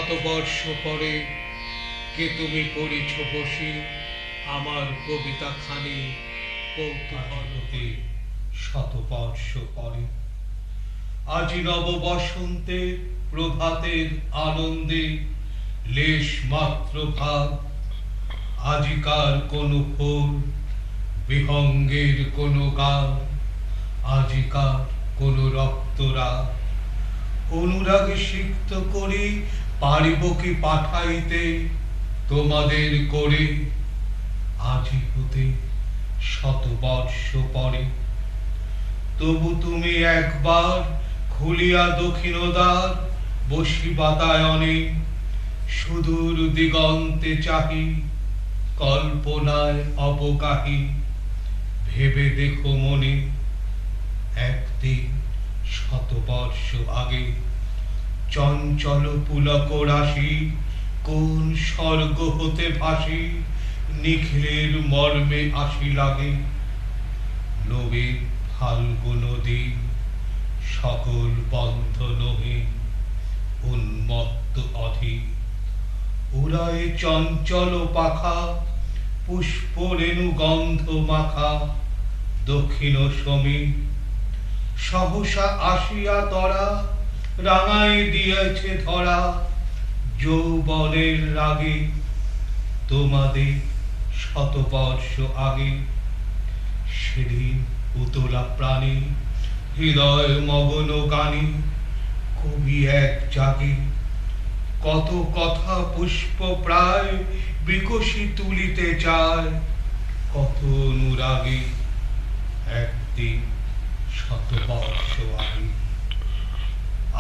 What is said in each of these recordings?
শতবর্ষ পরে কে তুমি পড়িছ বসে আমার কবিতা খানি কৌতূহলতে। শতবর্ষ পরে আজি নব বসন্তের প্রভাতের আনন্দে লেশ মাত্র ভাব, আজিকার কোন ফুল বিহঙ্গের কোন গান, আজিকার কোন রক্তরা অনুরাগে সিক্ত করি পারিব কি পাঠাইতে তোমাদের করে আজি হতে শতবর্ষ পরে। তবু তুমি একবার খুলিয়া দক্ষিণদ্বার বসি বাতায়নে সুদূর দিগন্তে চাহি কল্পনায় অবগাহী ভেবে দেখো মনে একদিন শতবর্ষ আগে চঞ্চল পুলক রাশি কোন স্বর্গ হতে ভাসি নিখিলের মর্মে আসি লাগে। নবীন ফাল্গুন দিন সকল বন্ধ নহে উন্মত্ত অধীর উড়ায় চঞ্চল পাখা পুষ্প রেণু গন্ধ মাখা দক্ষিণ সমীর সহসা আসিয়া তরা রাঙাই দিয়েছে ধরা যৌবনের রাগে তোমাদের শতবর্ষ আগে। সেদিন উতলা প্রাণী হৃদয় মগন গানে কবি এক জাগে কত কথা পুষ্প প্রায় বিকশি তুলিতে চায় কত অনুরাগে একদিন শতবর্ষ আগে।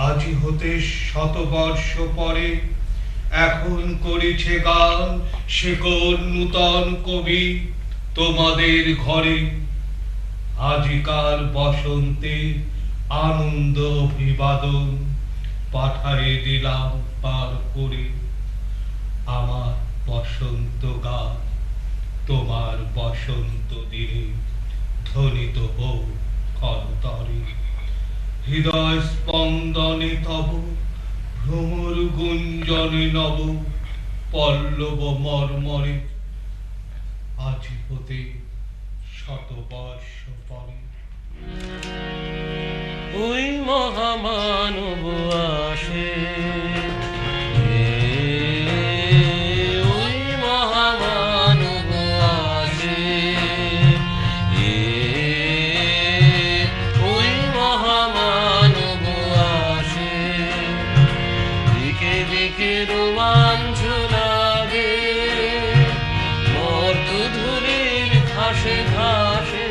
আজি হতে শতবর্ষ পরে এখন করেছে গান সে কোন নূতন কবি তোমাদের ঘরে। আজিকার বসন্তে আনন্দ অভিবাদন পাঠায়ে দিলাম পার করে আমার বসন্ত গান তোমার বসন্ত দিনে ধ্বনিত হোক করতরে। হৃদয় স্পন্দনে তব ভ্রমর গুঞ্জনে নব পল্লব মর্মরে আজি হতে শতবর্ষ পরে। ওই মহামানব আসে ওই মহামানব আসে ওই মহামানব আসে দিকে দিকে রোমাঞ্চ লাগে মর্ত ধুলির ঘাসে ঘাসে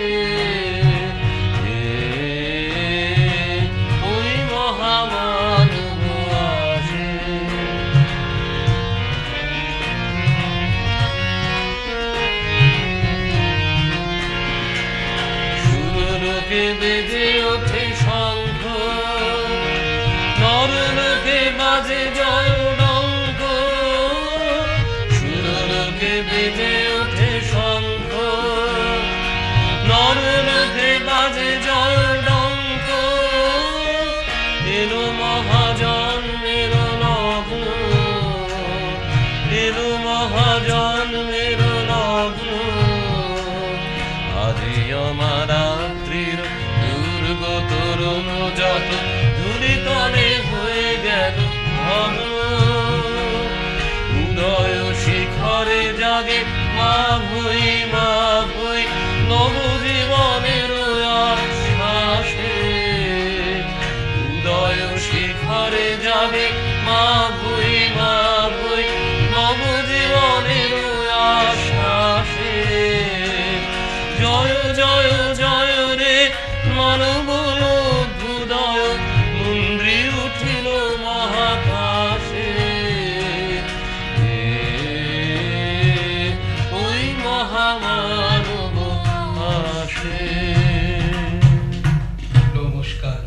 বেজে ওঠে শঙ্খ নরলোকে বাজে জয় ডঙ্ক সুরলোকে বেজে ওঠে শঙ্খ নরলোকে বাজে জয় ডঙ্ক এলো মহাজন্মের লগ্ন এলো মহাজন্মের লগ্ন আজি আমার তরুণ যত ধূলিতলে হয়ে গেল ঘন উদয় শিখরে জাগে মা ভুই নবজীবনের আশ্বাসে উদয় শিখরে জাগে মা ভুই নবজীবনের আশ্বাসে। জয় জয় জয় রে মানব অভ্যুদয় মন্দ্রি উঠিল মহাকাশে ওই মহামানব আসে। নমস্কার,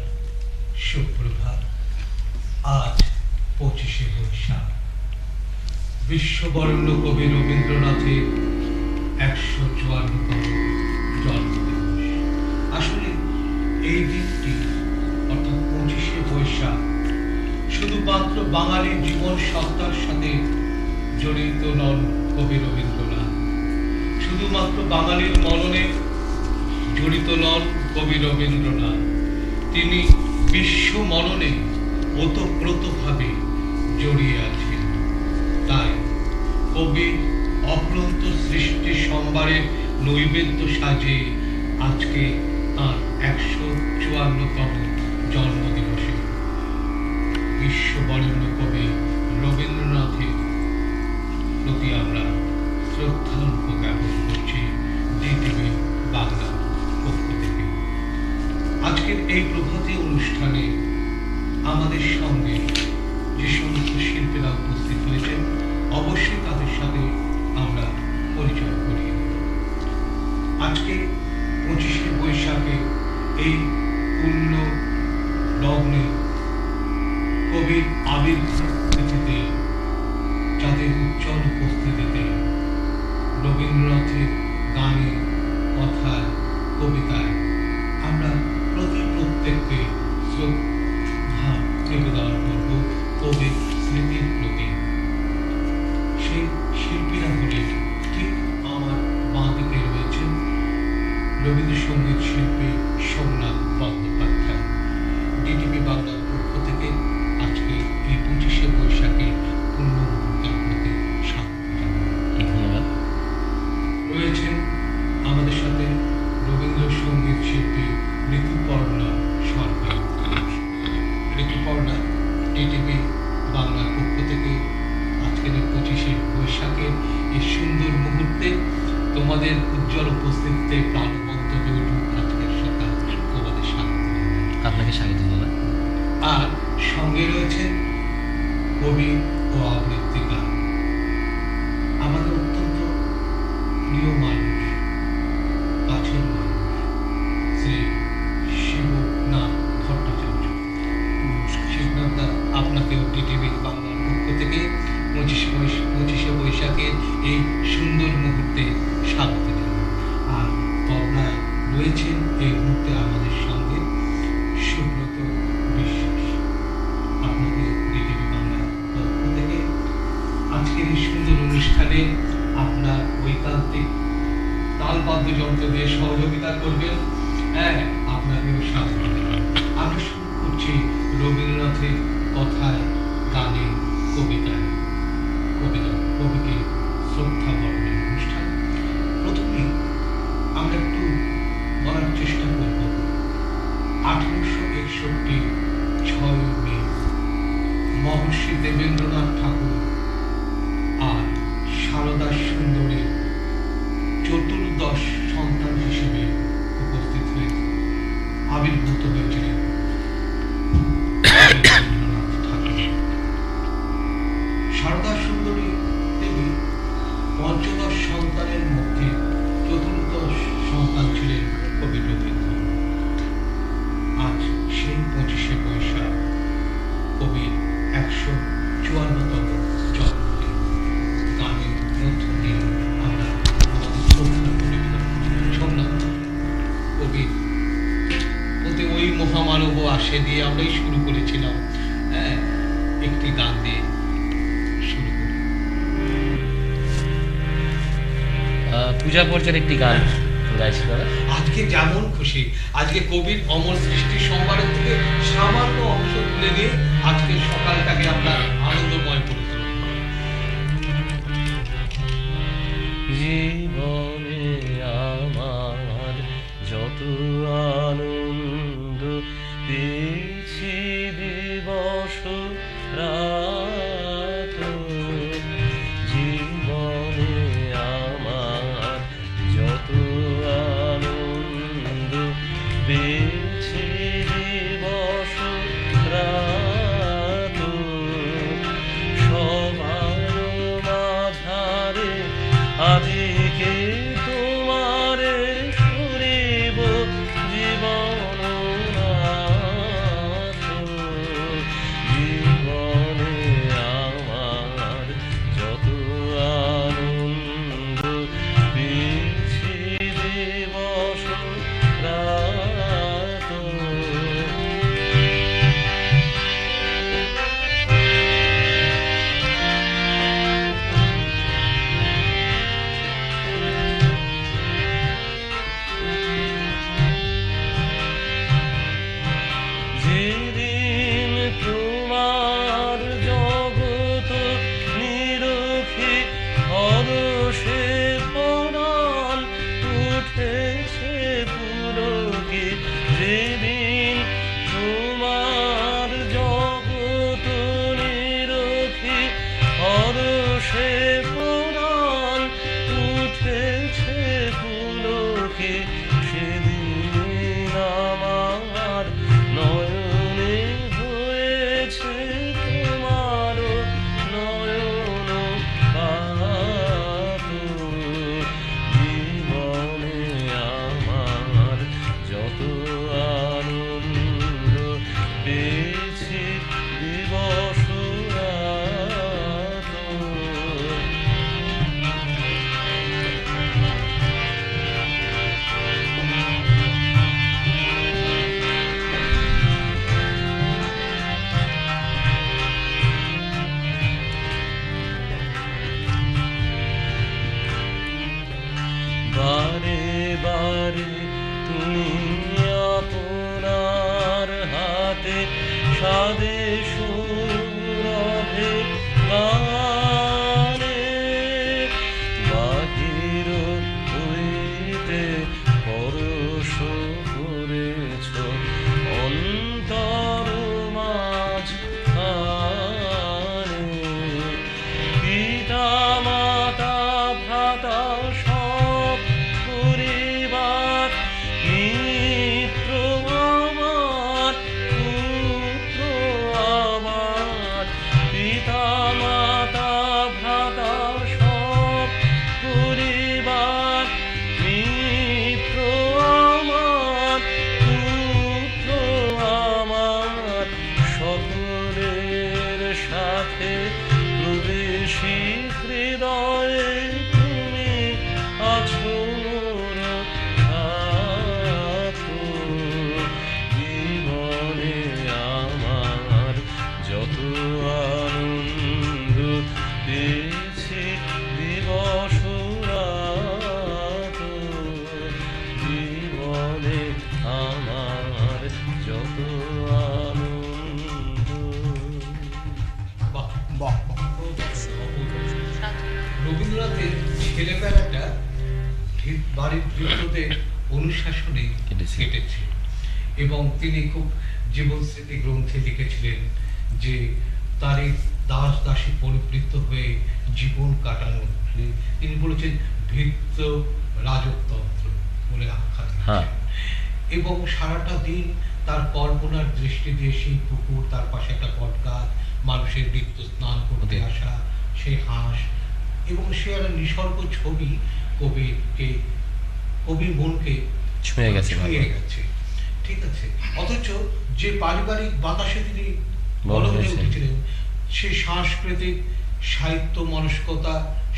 সুপ্রভাত। আজ 25শে বৈশাখ বিশ্ববরেণ্য কবি রবীন্দ্রনাথের 154তম জন্মদিবস। আসলে এই দিনটি অর্থাৎ 25শে বৈশাখ শুধুমাত্র বাঙালির জীবন সত্তার সাথে জড়িত নন কবি রবীন্দ্রনাথ। শুধুমাত্র বাঙালির মননে জড়িত নন কবি রবীন্দ্রনাথ, তিনি বিশ্ব মননে ওতপ্রোতভাবে জড়িয়ে আছেন। তাই কবি অফুরন্ত সৃষ্টি সম্ভারের নৈবেদ্য সাজে আজকে তাঁর 154তম জন্মদিবসে বিশ্ববরেণ্য কবি রবীন্দ্রনাথের প্রতি আমরা শ্রদ্ধা জ্ঞাপন করছি জিটিভি বাংলার পক্ষ থেকে। আজকের এই প্রভাতী অনুষ্ঠানে আমাদের সঙ্গে যে সমস্ত শিল্পীরা উপস্থিত হয়েছেন অবশ্যই তাদের সাথে আমরা পরিচয় করিয়ে দেব। আজকে 25শে বৈশাখে এই পূর্ণ লগ্নে কবির আবির্ভাব তিথিতে যাদের উজ্জ্বল উপস্থিতিতে রবীন্দ্রনাথের গানে, কথায়, কবিতায় আমরা প্রত্যেককে শ্রদ্ধা নিবেদন করব কবির স্মৃতির প্রতি। সেই শিল্পীরা হলেন, ঠিক আমার বাঁ দিকে রয়েছেন রবীন্দ্রসঙ্গীত শিল্পী সোমনাথ বন্দ্যোপাধ্যায়। জিটিভি বাংলার পক্ষ থেকে আজকে এই 25শে বৈশাখের পূর্ণ মুহূর্তের প্রতি স্বাগত জানাই। রয়েছেন আমাদের সাথে রবীন্দ্রসঙ্গীত শিল্পী ঋতুপর্ণা সরকার। ঋতুপর্ণা জিটিভি বাংলার পক্ষ থেকে আজকের এই 25শে বৈশাখের এই সুন্দর মুহূর্তে তোমাদের উজ্জ্বল উপস্থিতিতে প্রাণবন্ত হয়ে উঠুক আজকের সকাল তোমাদের স্বাগত জানাই। আপনাকে স্বাগত জানাই। আর সঙ্গে রয়েছেন কবি ও আবৃত্তিকার, আমাদের অত্যন্ত প্রিয় মানুষ, কাছের মানুষ, শ্রী শিবনাথ ভট্টাচার্য। শিবনাথদা, আপনাকেও জিটিভি বাংলার পক্ষ থেকে 25শে বৈশাখের এই সুন্দর মুহূর্তে স্বাগত জানাই। আর পর্দায় রয়েছেন এই মুহূর্তে আমাদের সঙ্গে সুব্রত বিশ্বাস। আপনাকে জিটিভি বাংলার পক্ষ থেকে আজকের এই সুন্দর অনুষ্ঠানে আপনার ঐকান্তিক তালবাদ্যযন্ত্র দিয়ে সহযোগিতা করবেন। হ্যাঁ, আপনাকেও স্বাগত জানাই। আমরা শুরু করছি রবীন্দ্রনাথের কথায়, গানে, কবিতায় কবিকে শ্রদ্ধা বর্ণের অনুষ্ঠান। প্রথমে আমরা একটু বলার চেষ্টা করব 1861 6 মে মহর্ষি দেবেন্দ্রনাথ ঠাকুর আর সারদা সুন্দরীর চতুর্দশ সন্তান হিসেবে উপস্থিত হয়ে আবির্ভূত হয়েছিলেন রবীন্দ্রনাথ ঠাকুর। সারদা সুন্দরী দেবী পঞ্চদশ সন্তানের মধ্যে চতুর্দশ সন্তান ছিলেন কবি রবীন্দ্রনাথ। আজ সেই 25শে বৈশাখ কবির 154তম জন্মদিন। গানের মধ্য দিয়ে আমরা আমাদের শ্রদ্ধা নিবেদন করি সোমনাথ কবির প্রতি ওই মহামানব আসে দিয়ে আমরাই শুরু করেছিলাম। হ্যাঁ, একটি গান দিয়ে শুরু করি। পূজা পর্যায়ের একটি গান গাইছি দাদা। আজকে যেমন খুশি, আজকে কবির অমর সৃষ্টি সম্ভারের থেকে সামান্য অংশ তুলে নিয়ে আজকের সকালটাকে আমরা আনন্দময় করে তুলব। জীবনে আমার যত আনন্দ পেয়েছি দিবস রাত, জীবনে আমার যত আনন্দ পেয়েছি দিবস রাত, সবার মাঝারে আজকে রবীন্দ্রনাথের ছেলেবেলাটা বাড়ির বৃদ্ধদের অনুশাসনে কেটেছে এবং তিনি খুব জীবন স্মৃতি গ্রন্থে লিখেছিলেন যে তার এই দাস দাসী পরিবৃত্ত হয়ে জীবন কাটানো, তিনি বলেছেন ভৃত্য রাজতন্ত্র বলে আখ্যা দিয়েছেন। এবং সারাটা দিন তার কল্পনার দৃষ্টি দিয়ে সেই পুকুর, তার পাশে একটা কটগাছ, মানুষের নিত্য স্নান করতে আসা সেই হাঁস, এবং সে একটা নিসর্গ ছবি কবির মনকে ছুঁয়ে গেছে। ঠিক আছে, অথচ যে পারিবারিক বাতাসে তিনি বড় হয়ে উঠেছিলেন, সেই সাংস্কৃতিক সাহিত্য মনস্কতা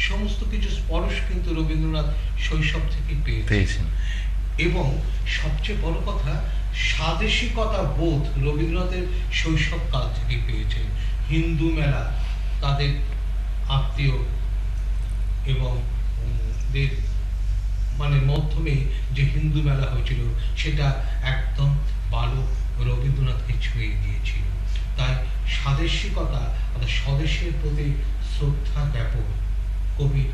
সমস্ত কিছু স্পর্শ কিন্তু রবীন্দ্রনাথ শৈশব থেকে পেয়েছেন। এবং সবচেয়ে বড় কথা, স্বাদেশিকতা বোধ রবীন্দ্রনাথের শৈশব কাল থেকে পেয়েছেন। হিন্দু মেলা, তাদের আত্মীয় এবং মানে মাধ্যমে যে হিন্দু মেলা হয়েছিল, সেটা একদম বালক রবীন্দ্রনাথকে ছুঁয়ে দিয়েছিল। তাই স্বাদেশিকতা অর্থাৎ স্বদেশের প্রতি শ্রদ্ধা জ্ঞাপন কবির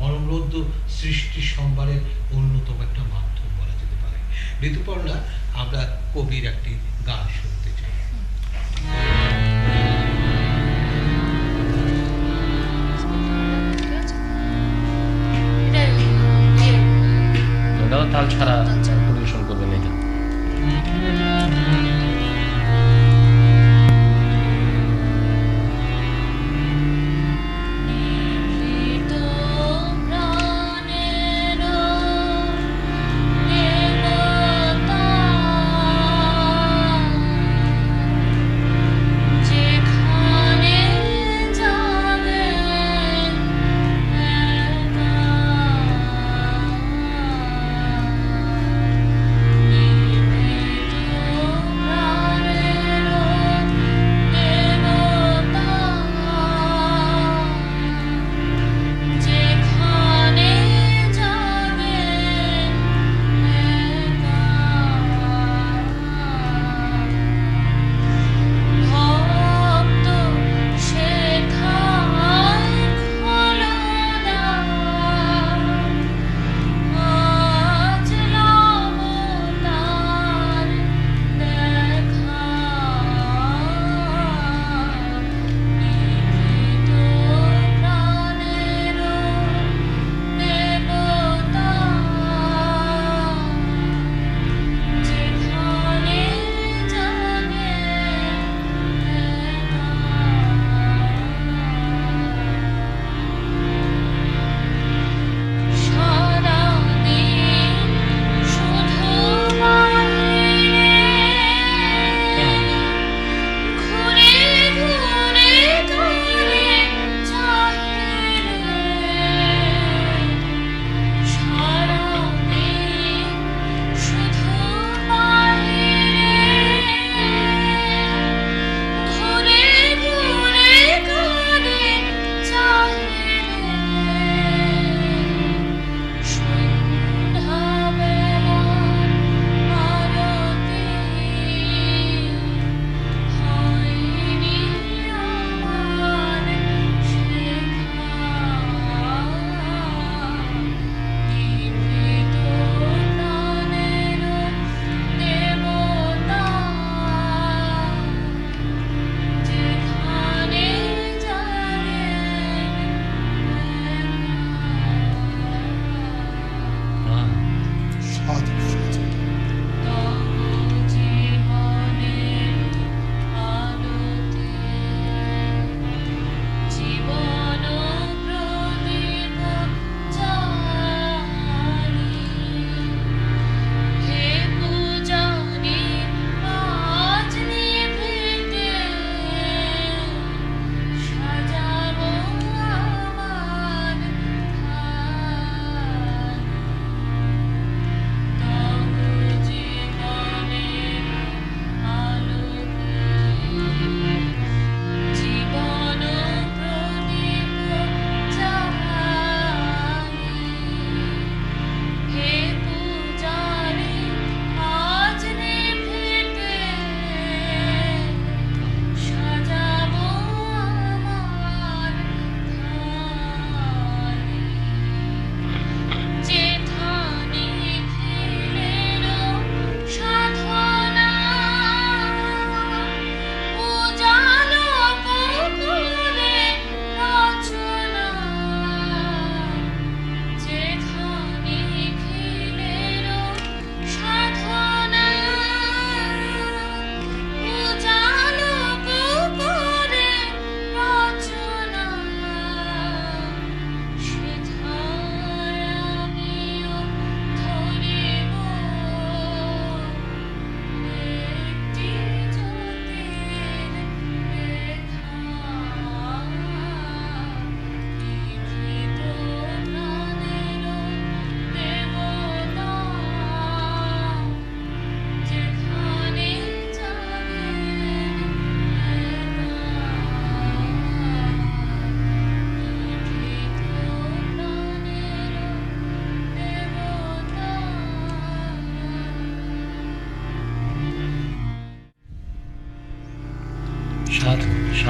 অনবদ্য সৃষ্টি সম্ভারের অন্যতম একটা মাধ্যম বলা যেতে পারে। ঋতুপর্ণা, আমরা কবির একটি গান শুনতে চাই। তাল ছাড়া পরিবেশন করবেন এটা।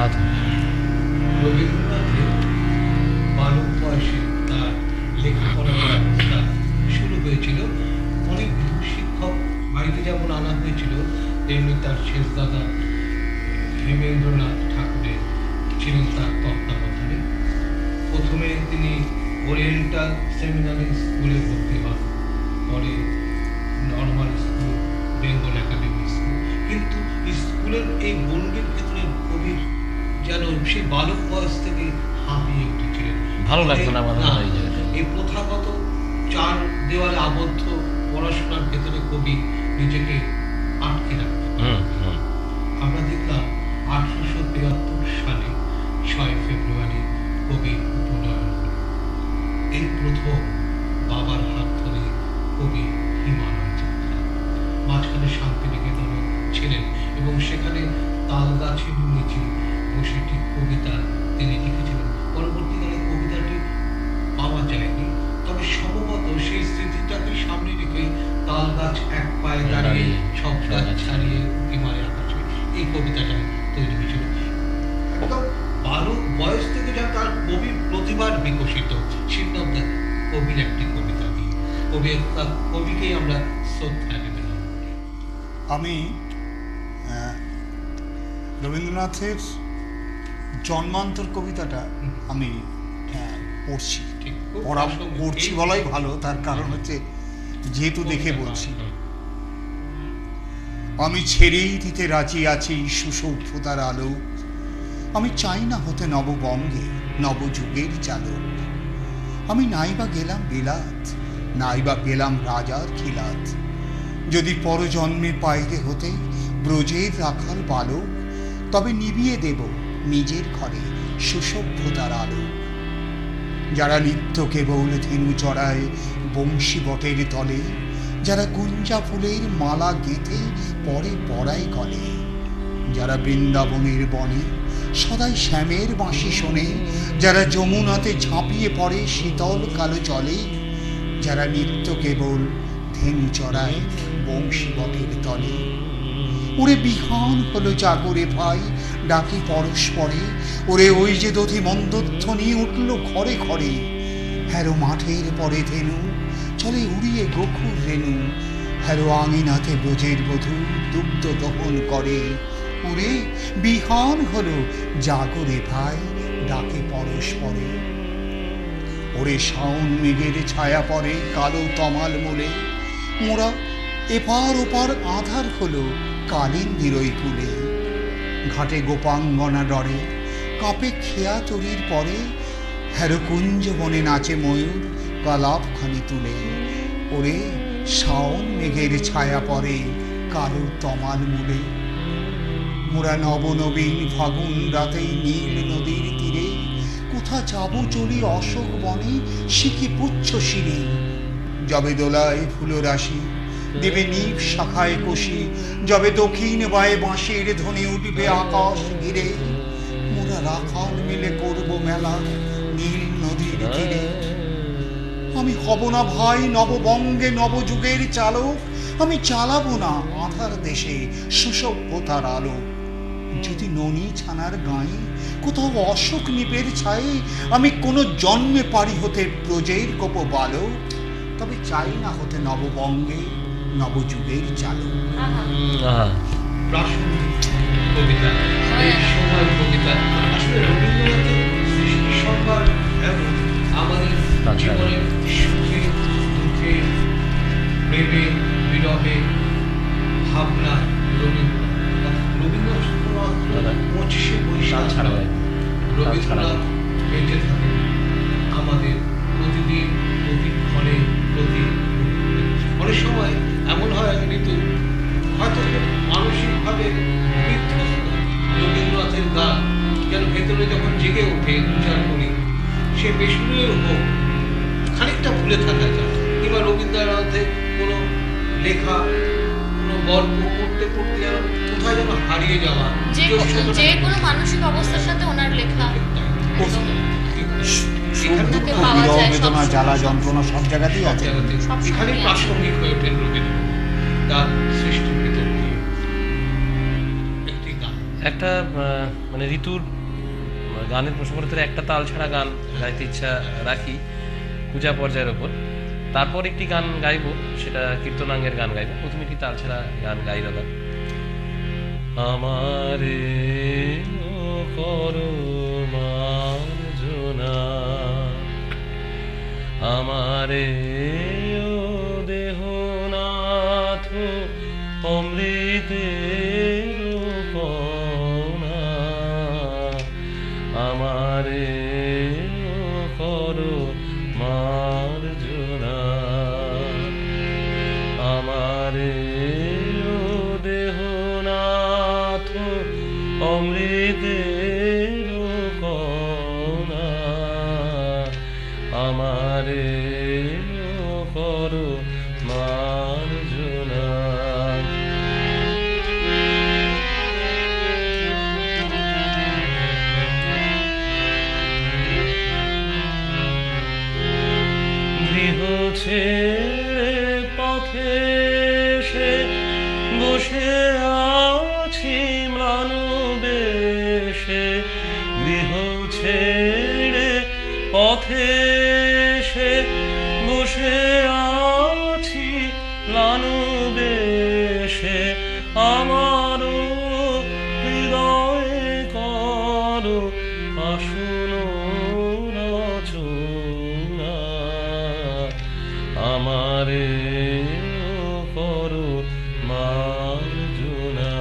সাধু। রবীন্দ্রনাথের বালক বয়সে তার লেখাপড়ার ব্যবস্থা শুরু হয়েছিল। অনেক গুরু শিক্ষক বাড়িতে যেমন আনা হয়েছিল, তেমনি তার শেষ দাদা হেমেন্দ্রনাথ ঠাকুরের ছিলেন তার তত্ত্বাবধানে। প্রথমে তিনি ওরিয়েন্টাল সেমিনারি স্কুলে ভর্তি হন, পরে normal school, Bengal academy school. কিন্তু স্কুলের এই গণ্ডির ভেতরে কবির যেন সেই বালক বয়স থেকে হাঁপিয়ে উঠেছিলেন। ভালো লাগতো না আমার না, এই জায়গাটা। এই প্রথাগত চার দেওয়ালে আবদ্ধ পড়াশোনার ভেতরে কবি নিজেকে আটকে রাখতে পারেন। আমরা দেখলাম 1873 সালে 6 ফেব্রুয়ারি কবি উপনয়ন হল। এই প্রথম বাবার হাত ধরে কবি হিমালয় যাত্রা। মাঝখানে শান্তিনিকেতনে ছিলেন এবং সেখানে তাল গাছের নিচে বসে ঠিক কবিতা তিনি লিখেছিলেন। পরবর্তীকালে কবিতাটি পাওয়া যায়নি, তবে সম্ভবত সেই স্মৃতিটাকে সামনে রেখে তাল গাছ এক পায়ে দাঁড়িয়ে সব গাছ ছাড়িয়ে উঁকি মারে আকাশে, এই কবিতাটা তৈরি হয়েছিল। একদম বালক বয়স থেকে যা তার কবির প্রতিভার বিকশিত, সিন্নবদা কবির একটি কবিতা দিয়ে কবিকেই আমরা শ্রদ্ধা নিবেদন করি। আমি রবীন্দ্রনাথের জন্মান্তর কবিতাটা আমি পড়ছি, ঠিক, খুব পড়া প্রাসঙ্গিক। পড়ছি বলাই ভালো, তার কারণ হচ্ছে যেহেতু দেখে বলছি। আমি ছেড়েই দিতে রাজি আছি সুসভ্যতার আলো, আমি চাই না হতে নববঙ্গে নবযুগের চালক। আমি নাইবা গেলাম বিলাত, নাইবা পেলাম রাজার খিলাত, যদি পরজন্মে পাইতে হতে ব্রজের রাখাল বালক, তবে নিভিয়ে দেব নিজের ঘরে সুসভ্যতার আলো। যারা নিত্য কেবল ধেনু চড়ায় বংশী বটের তলে, যারা গুঞ্জা ফুলের মালা গেঁথে পরে পড়ায় গলে, যারা বৃন্দাবনের বনে সদাই শ্যামের বাঁশি শোনে, যারা যমুনাতে ঝাঁপিয়ে পড়ে শীতল কালো জলে, যারা নিত্য কেবল ধেনু চড়ায় বংশী বটের তলে। ওরে বিহান হলো জাগরে ভাই ডাকি পরস্পরে, ওরে ওই যে দধি মন্দধ্বনি উঠল ঘরে ঘরে। হ্যারো মাঠের পরে ধেনু চলে উড়িয়ে গোকুল রেণু, হ্যারো আঙিনাতে ব্রজের বধূ দুগ্ধ দহন করে। ওরে বিহান হলো জাগরে ভাই ডাকে পরস্পরে। ওরে শাওন মেঘের ছায়া পড়ে কালো তমাল মূলে, মোরা এপার ওপার আধার হলো কালিন্দির ওই কূলে। ঘাটে গোপাঙ্গনা ডরে কাঁপে খেয়া তরির পরে, হ্যারো কুঞ্জ বনে নাচে ময়ূর কালাপখানি তুলে। ওরে শাওন মেঘের ছায়া পড়ে কালো তমাল মূলে। মোরা নবনবীন ফাগুন রাতেই নীল নদীর তীরে, কোথা যাব চলি অশোক বনে শিখি পুচ্ছ শিরে। যবে দোলায় ফুল রাশি দেবে নীপ শাখায় কষি, যবে দক্ষিণ বায়ে বাঁশির ধ্বনি উঠবে আকাশ ঘিরে। মোরা রাখাল মিলে করব মেলা নীল নদীর তীরে। আমি হব না ভাই নববঙ্গে নবযুগের চালক, আমি চালাবো না আধার দেশে সুসভ্যতার আলো। যদি ননি ছানার গায়ে কোথাও অশোক নিপের ছায়ে, আমি কোনো জন্মে পারি হতে ব্রজের কোপ বালক, তবে চাই না হতে নববঙ্গে নবযুগের চালক। প্রাসঙ্গিক কবিতা, এই সময়ের কবিতা। আসলে রবীন্দ্রনাথের সৃষ্টি সম্ভার এমন আমাদের জীবনের সুখে দুঃখে প্রেমে বিরহে ভাবনা। রবীন্দ্রনাথ 25শে বৈশাখ রবীন্দ্রনাথ বেঁচে থাকেন আমাদের প্রতিদিন, প্রতিক্ষণে, প্রতি অনেক সময় এমন হয় ঋতু হয়তো মানসিকভাবে বিধ্বস্ত। রবীন্দ্রনাথের গান যেন ভেতরে যখন জেগে ওঠে উচ্চার করি, সে বেসুরের হোক খানিকটা ভুলে থাকা যায়, কিংবা রবীন্দ্রনাথের কোনো লেখা কোনো গল্প পড়তে পড়তে যেন কোথায় যেন হারিয়ে যাওয়া, যে কোনো মানসিক অবস্থার সাথে ওনার লেখা বেদনা জ্বালা যন্ত্রণা সব জায়গাতেই আছে। এখানে প্রাসঙ্গিক হয়ে ওঠেন রবীন্দ্রনাথ তার সৃষ্টির ভিতর দিয়ে একটি গান। একটা মানে ঋতুর গানের প্রসঙ্গ করে একটা তাল ছাড়া গান গাইতে ইচ্ছা রাখি পূজা পর্যায়ের ওপর। তারপর একটি গান গাইবো, সেটা কীর্তনাঙ্গের গান গাইবো। প্রথমে একটি তাল ছাড়া গান গাই দাদা। আমারে ও করো মার্জনা, আমারে ও দেহনাথ অমৃতের কণা, আমারে ও করো মার্জনা, আমারে ও দেহনাথ অমৃতের কণা, আমারে ও করো মার্জনা। গৃহ ছেড়ে পথে সে বসে আছি ম্লান বেশে, গৃহ ছেড়ে পথে সে বসে আছি ম্লান বেশে, আমারও হৃদয়ে করো আসন রচনা, আমারে ও করো মার্জনা।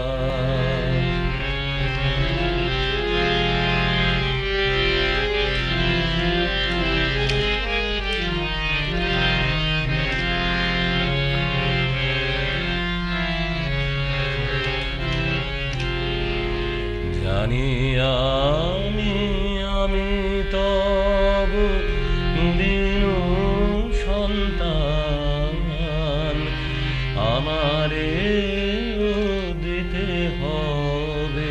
জানি আমি তব দিনু সন্তান, আমারে ও দিতে হবে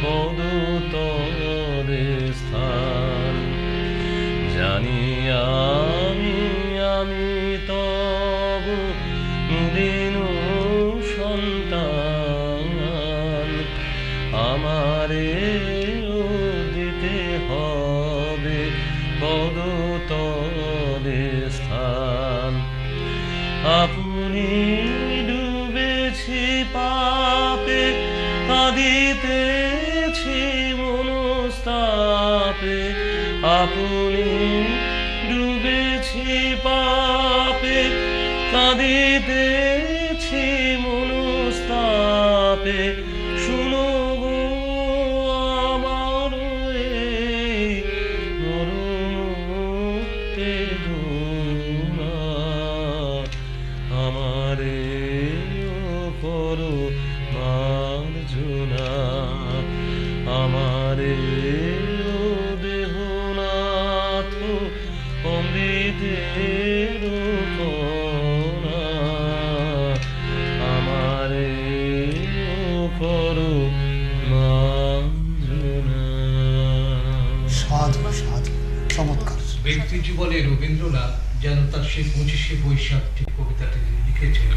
পদতলে স্থান। জানি আমি তব দিনু সন্তান, আমারে ও দিতে হবে পদতলে স্থান। আপনি ডুবেছি পাপে, কাঁদিতেছি মনস্তাপে, আপনি ডুবেছি পাপে, কাঁদিতেছি মনস্তাপে, শুনো গো আমার এই মরুতেজনা, আমারে ও করো মার্জনা, আমারে ও দেহনাথ অমৃতের কণা, আমারে ও করো মার্জনা। সাধু সাধু, চমৎকার। ব্যক্তি জীবনে রবীন্দ্রনাথ যেন তার সেই 25শে বৈশাখ যে কবিতাটি লিখেছেন,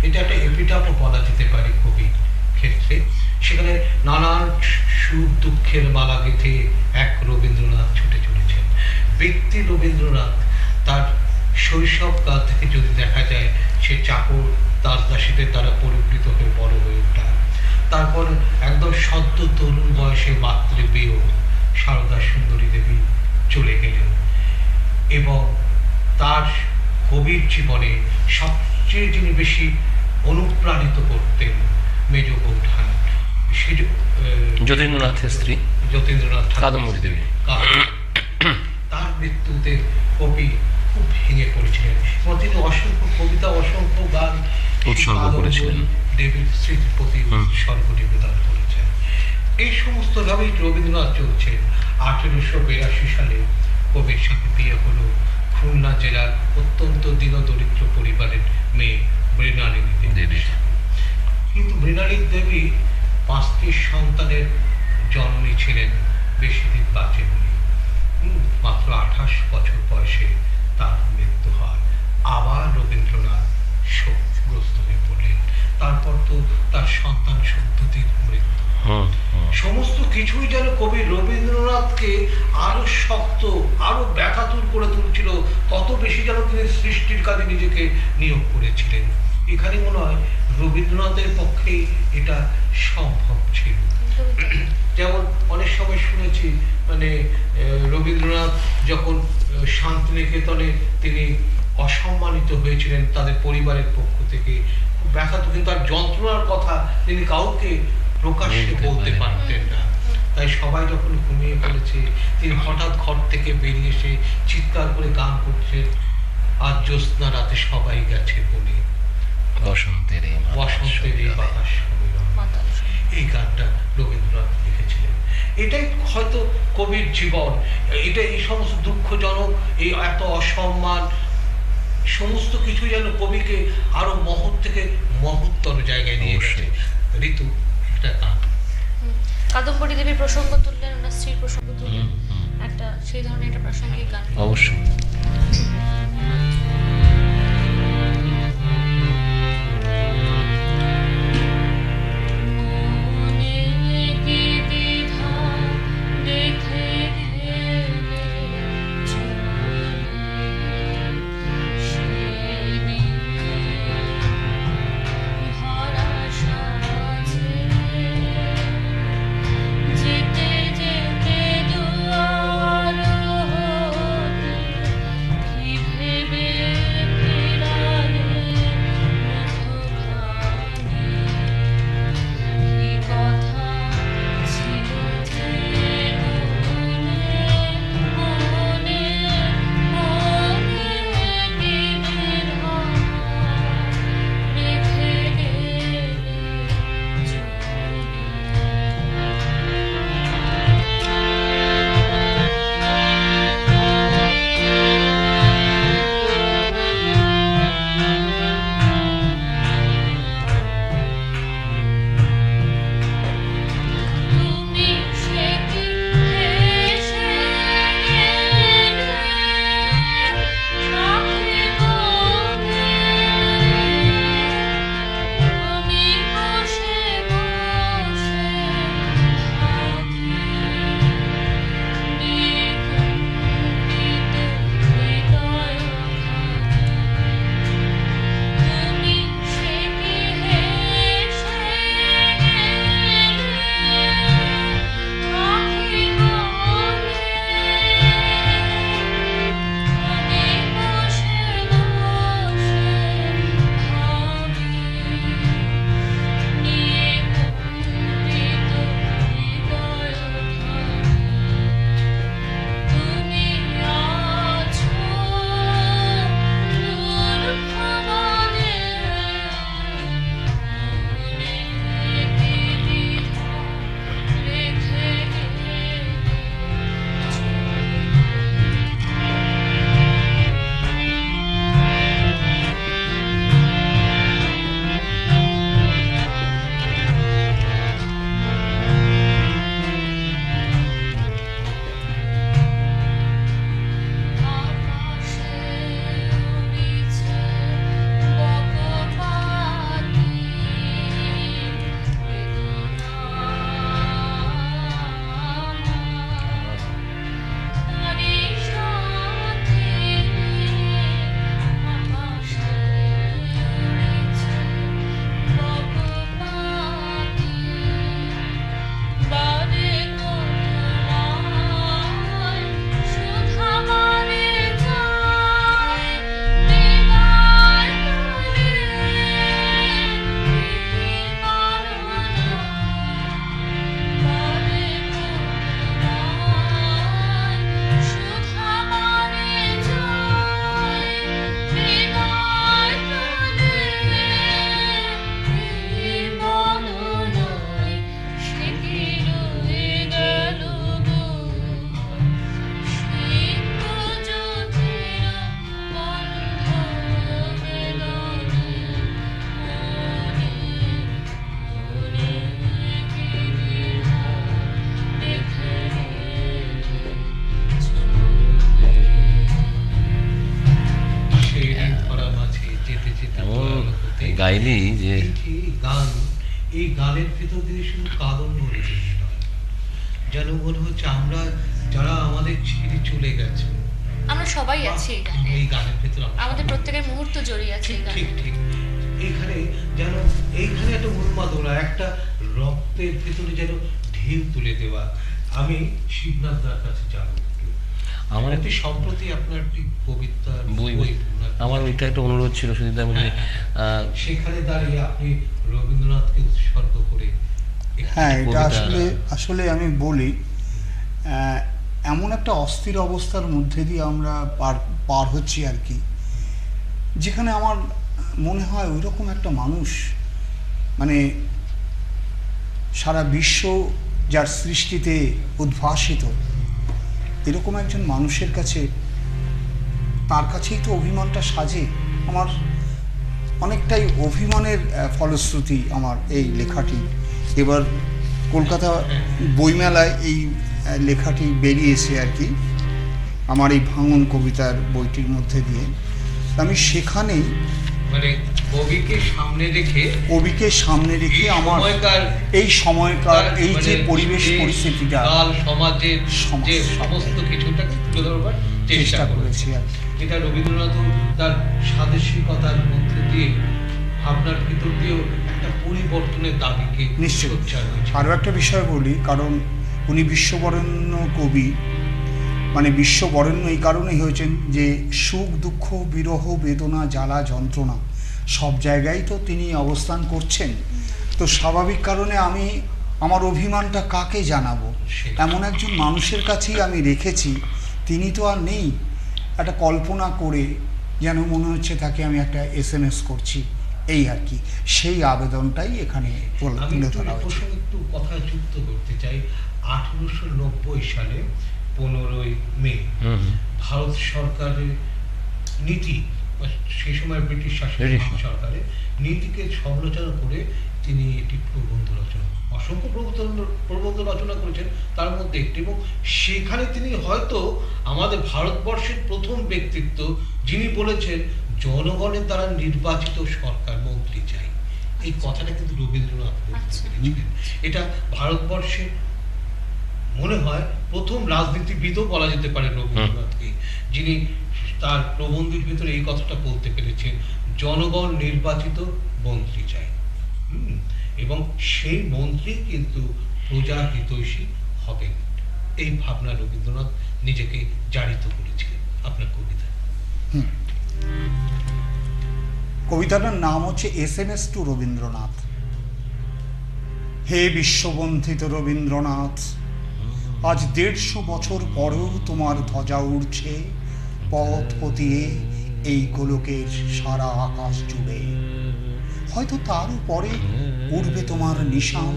এটা একটা এপিটাফও বলা যেতে পারে কবির ক্ষেত্রে। সেখানে নানান সুখ দুঃখের মালা গেঁথে এক রবীন্দ্রনাথ ছুটে চলেছেন। ব্যক্তি রবীন্দ্রনাথ তার শৈশব কাল থেকে যদি দেখা যায়, সে চাকর দাসদাসীদের দ্বারা পরিবৃত হয়ে বড় হয়ে ওঠা, তারপর একদম সদ্য তরুণ বয়সে মাতৃবিয়োগ সারদা সুন্দরী দেবী চলে গেলেন, এবং তার কবির জীবনে সবচেয়ে যিনি বেশি অনুপ্রাণিত করতেন মেজ বৌঠান, যতীন্দ্রনাথের স্ত্রী যতীন্দ্রনাথ কাদম্বরী দেবী। তার মৃত্যুতে কবি খুব ভেঙে পড়েছিলেন এবং তিনি অসংখ্য কবিতা, অসংখ্য গান উৎসর্গ করেছিলেন, দেবীর স্মৃতির প্রতি উৎসর্গ নিবেদন করেছেন। এই সমস্ত ভাবেই রবীন্দ্রনাথ চলছেন। 1882 সালে কবির সাথে বিয়ে হলো খুলনা জেলার অত্যন্ত দীনদরিদ্র পরিবারের মেয়ে মৃণালিনী দেবী। কিন্তু মৃণালিনী দেবী 5টি সন্তানের জননী ছিলেন, বেশি দিন বাঁচেননি। মাত্র 28 বছর বয়সে তার মৃত্যু হয়। আবার রবীন্দ্রনাথ শোকগ্রস্ত হয়ে পড়লেন। তারপর তো তার সন্তান সন্ততির মৃত্যু। কিছুই যেন কবি রবীন্দ্রনাথকে আরো শক্ত, আরো ব্যথাতুর করে তুলছিল, তত বেশি যেন তিনি সৃষ্টির কাজে নিজেকে নিয়োগ করেছিলেন। এখানে মনে হয় রবীন্দ্রনাথের পক্ষেই এটা সম্ভব ছিল। যেমন অনেক সময় শুনেছি মানে রবীন্দ্রনাথ যখন শান্তিনিকেতনে তিনি অসম্মানিত হয়েছিলেন তাদের পরিবারের পক্ষ থেকে, খুব ব্যথাত, কিন্তু তার যন্ত্রণার কথা তিনি কাউকে প্রকাশ্যে বলতে পারতেন না। তাই সবাই যখন ঘুমিয়ে পড়েছে, তিনি হঠাৎ ঘর থেকে বেরিয়ে এসে চিৎকার করে গান করছেন, আজ জ্যোৎস্না রাতে সবাই গেছে বলে, বসন্তের এই বাতাস সমীরণ। এই গানটা রবীন্দ্রনাথ লিখেছিলেন। এটাই হয়তো কবির জীবন, এটা এই সমস্ত দুঃখজনক, এই এত অসম্মান, সমস্ত কিছু যেন কবিকে আরো মহৎ থেকে মহত্তর জায়গায় নিয়ে গেছে। ঋতু একটা গান, কাদম্বরী দেবীর প্রসঙ্গ তুললেন, ওনার স্ত্রীর প্রসঙ্গ তুললেন, একটা সেই ধরনের একটা প্রাসঙ্গিক গান অবশ্যই। গাইলি যে গান, এই গানের ভিতর দিয়ে শুধু কাদম্বরী নয়, যেন মনে হচ্ছে আমরা যারা আমাদের ছেড়ে চলে গেছে আমরা সবাই আছি এই গানে, এই গানের ভেতর আমরা আমাদের সবাই। প্রত্যেকের মুহূর্ত জড়িয়ে আছে এই ঠিক গানে। ঠিক ঠিক এইখানে যেন এইখানে একটা উন্মাদনা, একটা রক্তের ভেতরে যেন ঢেউ তুলে দেওয়া। আমি শিবনাথ দার কাছে যাবো একটু। আমার একটি সম্প্রতি আপনার একটি কবিতার বই বই আমার ওইটা একটা অনুরোধ ছিল সুজিতদার মধ্যে সেখানে দাঁড়িয়ে আপনি রবীন্দ্রনাথকে উৎসর্গ করে একটি হ্যাঁ, এটা কবিতা- আসলে আসলে আমি বলি, এমন একটা অস্থির অবস্থার মধ্যে দিয়ে আমরা পার হচ্ছি আর কি, যেখানে আমার মনে হয় ওইরকম একটা মানুষ, মানে সারা বিশ্ব যার সৃষ্টিতে উদ্ভাসিত, এরকম একজন মানুষের কাছে, তার কাছেই তো অভিমানটা সাজে। আমার অনেকটাই অভিমানের ফলশ্রুতি আমার এই লেখাটি। এবার কলকাতা বইমেলায় এই লেখাটি বেরিয়েছে আর কি, আমার এই ভাঙন কবিতার বইটির মধ্যে দিয়ে। আমি সেখানেই মানে কবিকে সামনে রেখে রেখে আমার এই সময়কার এই যে পরিবেশ পরিস্থিতিটা, কাল সমাজের সমাজ যে সবটাই। সমস্ত কিছুটাকে তুলে ধরবার চেষ্টা চেষ্টা করেছি করেছি। আর কি। এটা রবীন্দ্রনাথ তার স্বাদেশিকতার মধ্যে দিয়ে ভাবনার ভিতর দিয়েও একটা পরিবর্তনের দাবিকে নিশ্চয়ই। সোচ্চার হয়েছে। আরও একটা বিষয় বলি, কারণ উনি বিশ্ববরেণ্য কবি, মানে বিশ্ববরেণ্য এই কারণেই হয়েছেন যে সুখ দুঃখ বিরহ বেদনা জ্বালা যন্ত্রণা সব জায়গায় তো তিনি অবস্থান করছেন। তো স্বাভাবিক কারণে আমি আমার অভিমানটা কাকে জানাবো, এমন একজন মানুষের কাছেই আমি রেখেছি। তিনি তো আর নেই, একটা কল্পনা করে যেন মনে হচ্ছে তাকে আমি একটা SMS করছি, এই আর কি। সেই আবেদনটাই এখানে আমি তুলে একটু ধরা এই হয়েছে। প্রসঙ্গে একটু কথা যুক্ত করতে চাই। 1890 সালে 15ই মে ভারত সরকারের নীতি, সেই সময় ব্রিটিশ শাসন সরকারের নীতিকে সমালোচনা করে তিনি একটি প্রবন্ধ রচনা, অসংখ্য প্রবন্ধ রচনা করেছেন, তার মধ্যে একটি, এবং সেখানে তিনি হয়তো আমাদের ভারতবর্ষের প্রথম ব্যক্তিত্ব যিনি বলেছেন জনগণের দ্বারা নির্বাচিত সরকার মন্ত্রী চাই। এই কথাটা কিন্তু রবীন্দ্রনাথ বলতে পেরেছিলেন। এটা ভারতবর্ষে মনে হয় প্রথম রাজনীতিবিদও বলা যেতে পারে রবীন্দ্রনাথকে, যিনি তার প্রবন্ধের ভিতরে এই কথাটা বলতে পেরেছেন, জনগণ নির্বাচিত মন্ত্রী চাই। এবং সেই মন্ত্রী কিন্তু প্রজা হিতৈষী হবেন, এই ভাবনা রবীন্দ্রনাথ নিজেকে জারিত করেছিলেন আপনার কবিতা। কবিতাটার নাম হচ্ছে SMS টু রবীন্দ্রনাথ। হে বিশ্ববন্ধিত রবীন্দ্রনাথ, আজ 150 বছর পরেও তোমার ধ্বজা উড়ছে পথ পতিয়ে এই গোলকের সারা আকাশ জুড়ে। হয়তো তারও পরে উড়বে তোমার নিশান,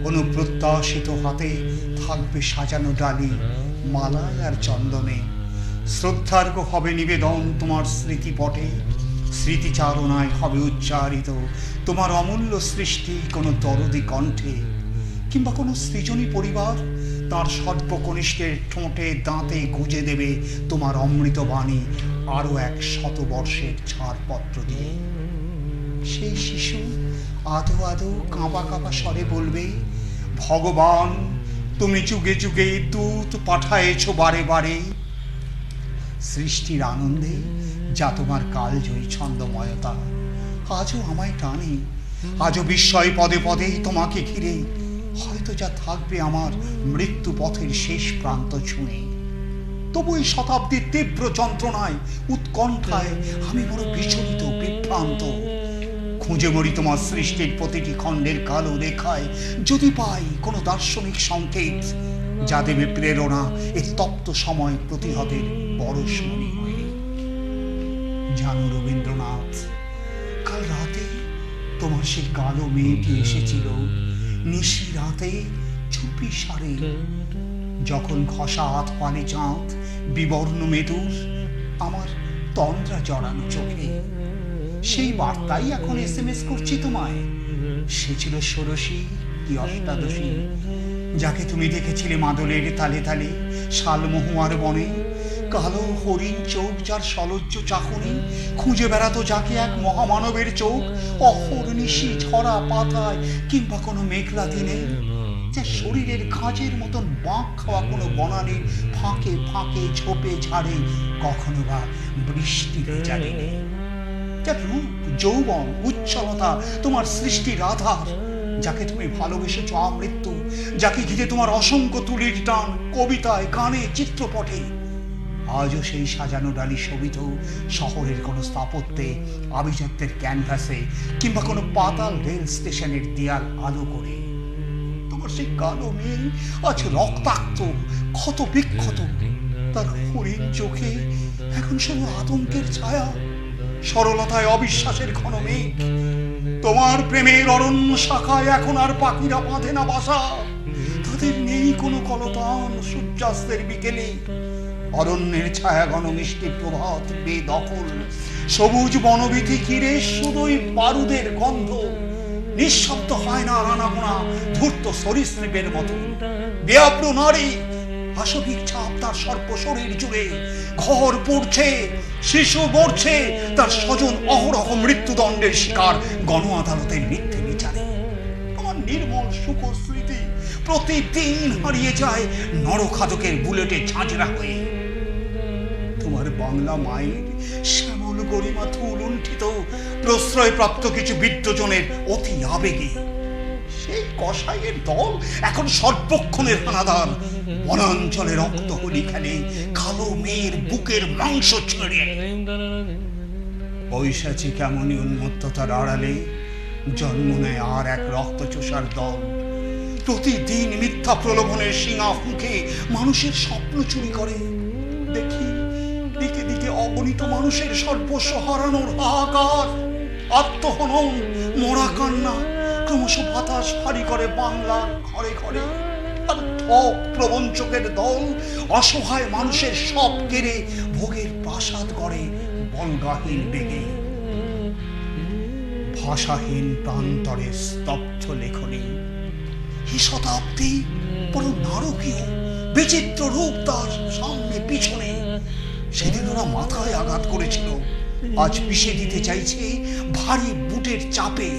কোনো প্রত্যাশিত হাতে থাকবে সাজানো ডালি মালায় আর চন্দনে। শ্রদ্ধার্ঘ্য হবে নিবেদন তোমার স্মৃতিপটে, স্মৃতিচারণায় হবে উচ্চারিত তোমার অমূল্য সৃষ্টি কোনো দরদি কণ্ঠে। কিংবা কোনো সৃজনী পরিবার তার সর্বকনিষ্ঠের ঠোঁটে দাঁতে গুঁজে দেবে তোমার অমৃত বাণী আরো 100 বর্ষের ছাড়পত্র দিয়ে। সেই শিশু আদো আদো কাঁপা কাঁপা স্বরে বলবে, ভগবান তুমি যুগে যুগে দূত পাঠায়েছ বারে বারে। সৃষ্টির আনন্দে যা তোমার কালজয়ী ছন্দময়তা আজও আমায় টানে, আজও বিস্ময় পদে পদে তোমাকে ঘিরে। হয়তো যা থাকবে আমার মৃত্যু পথের শেষ প্রান্ত ছুঁয়ে। তবু এই শতাব্দীর তীব্র যন্ত্রণায় উৎকণ্ঠায় আমি বড় বিচলিত বিভ্রান্ত। খুঁজে মরি তোমার সৃষ্টির প্রতিটি খণ্ডের কালো রেখায়, যদি পাই কোনো দার্শনিক সংকেত যা দেবে প্রেরণা এই তপ্ত সময় প্রতিহতের পরশমণি হয়ে। জানো রবীন্দ্রনাথ, কাল রাতে তোমার সেই কালো মেয়েটি এসেছিল নিশি রাতে চুপি সারে, যখন ঘষা হাত পানে চাঁদ বিবর্ণ মেদুর আমার তন্দ্রা জড়ানো চোখে। সেই বার্তাই এখন SMS করছি তোমায়। সে ছিল ষোড়শী কি অষ্টাদশী, যাকে তুমি দেখেছিলে মাদলের তালে তালে শালমহুয়ার বনে। কালো হরিণ চোখ যার সলজ্জ চাহনি, খুঁজে বেড়াতো যাকে এক মহামানবের চোখ অহর্নিশি ঝরা পাতায় কিংবা কোনো মেঘলা দিনে। যে শরীরের খাঁজের মতন বাঁক খাওয়া কোনো বনানীর ফাঁকে ফাঁকে ঝোপে ঝাড়ে কখনো বা বৃষ্টিতে জানিনি, যার রূপ যৌবন উচ্ছলতা তোমার সৃষ্টির আধার, যাকে তুমি ভালোবেসেছ আমৃত্যু, যাকে ঘিরে তোমার অসংখ্য তুলির টান কবিতায় গানে চিত্রপটে। আজও সেই সাজানো ডালি শোভিত শহরের কোনো স্থাপত্যে, আভিজাত্যের ক্যানভাসে কিংবা কোনো পাতাল রেল স্টেশনের দেয়াল আলো করে। তোমার সেই কালো মেয়ে আজ রক্তাক্ত ক্ষত বিক্ষত, তার হরিণ চোখে এখন শুধু আতঙ্কের ছায়া, সরলতায় অবিশ্বাসের ঘন মেঘ। তোমার প্রেমের অরণ্য শাখায় এখন আর পাখিরা বাঁধে না বাসা, তাদের নেই কোনো কলতান সূর্যাস্তের বিকেলে। অরণ্যের ছায়া ঘন মিষ্টি প্রভাত বেদখল, সবুজ বনবীথি ঘিরে শুধুই বারুদের গন্ধ। নিঃশব্দ হয় না রানাগোনা ধূর্ত সরীসৃপের মতো। বেয়াপ্র নারী আসবিক ছাপ তার সর্ব শরীর জুড়ে, ঘর পড়ছে, শিশু মরছে, তার স্বজন অহরহ মৃত্যুদণ্ডের শিকার গণ আদালতের মিথ্যে বিচারে। তোমার নির্মল সুখ স্মৃতি প্রতিদিন হারিয়ে যায় নরখাদকের বুলেটে ঝাঁঝরা হয়ে। তোমার বাংলা মায়ের শ্যামল গরিমা ধুল উণ্ঠিত প্রশ্রয়প্রাপ্ত কিছু বিদ্যজনের অতি আবেগে। সেই কসাইয়ের দল এখন সর্বক্ষণের হানাদার, বনাঞ্চলে রক্ত হোলি খেলে, কালো মেয়ের বুকের মাংস ছেড়ে। পৈশাচিক কেমনই উন্মত্ততার আড়ালে জন্ম নেয় আর এক রক্তচোষার দল। প্রতিদিন মিথ্যা প্রলোভনের শিঙা ফুঁকে মানুষের স্বপ্ন চুরি করে। দেখি দিকে দিকে অগণিত মানুষের সর্বস্ব হারানোর হাহাকার, আত্মহনন, মরা কান্না ক্রমশ বাতাস ভারী করে বাংলার ঘরে ঘরে। আর ঠক প্রবঞ্চকের দল অসহায় মানুষের সব কেড়ে ভোগের প্রাসাদ গড়ে বলগাহীন বেগে। ভাষাহীন প্রান্তরে স্তব্ধ লেখনী, এই শতাব্দী বড় নারকীয় বিচিত্র রূপ তার সামনে পিছনে। সেদিন ওরা মাথায় আঘাত করেছিল, আজ পিষে দিতে চাইছে ভারী বুটের চাপে।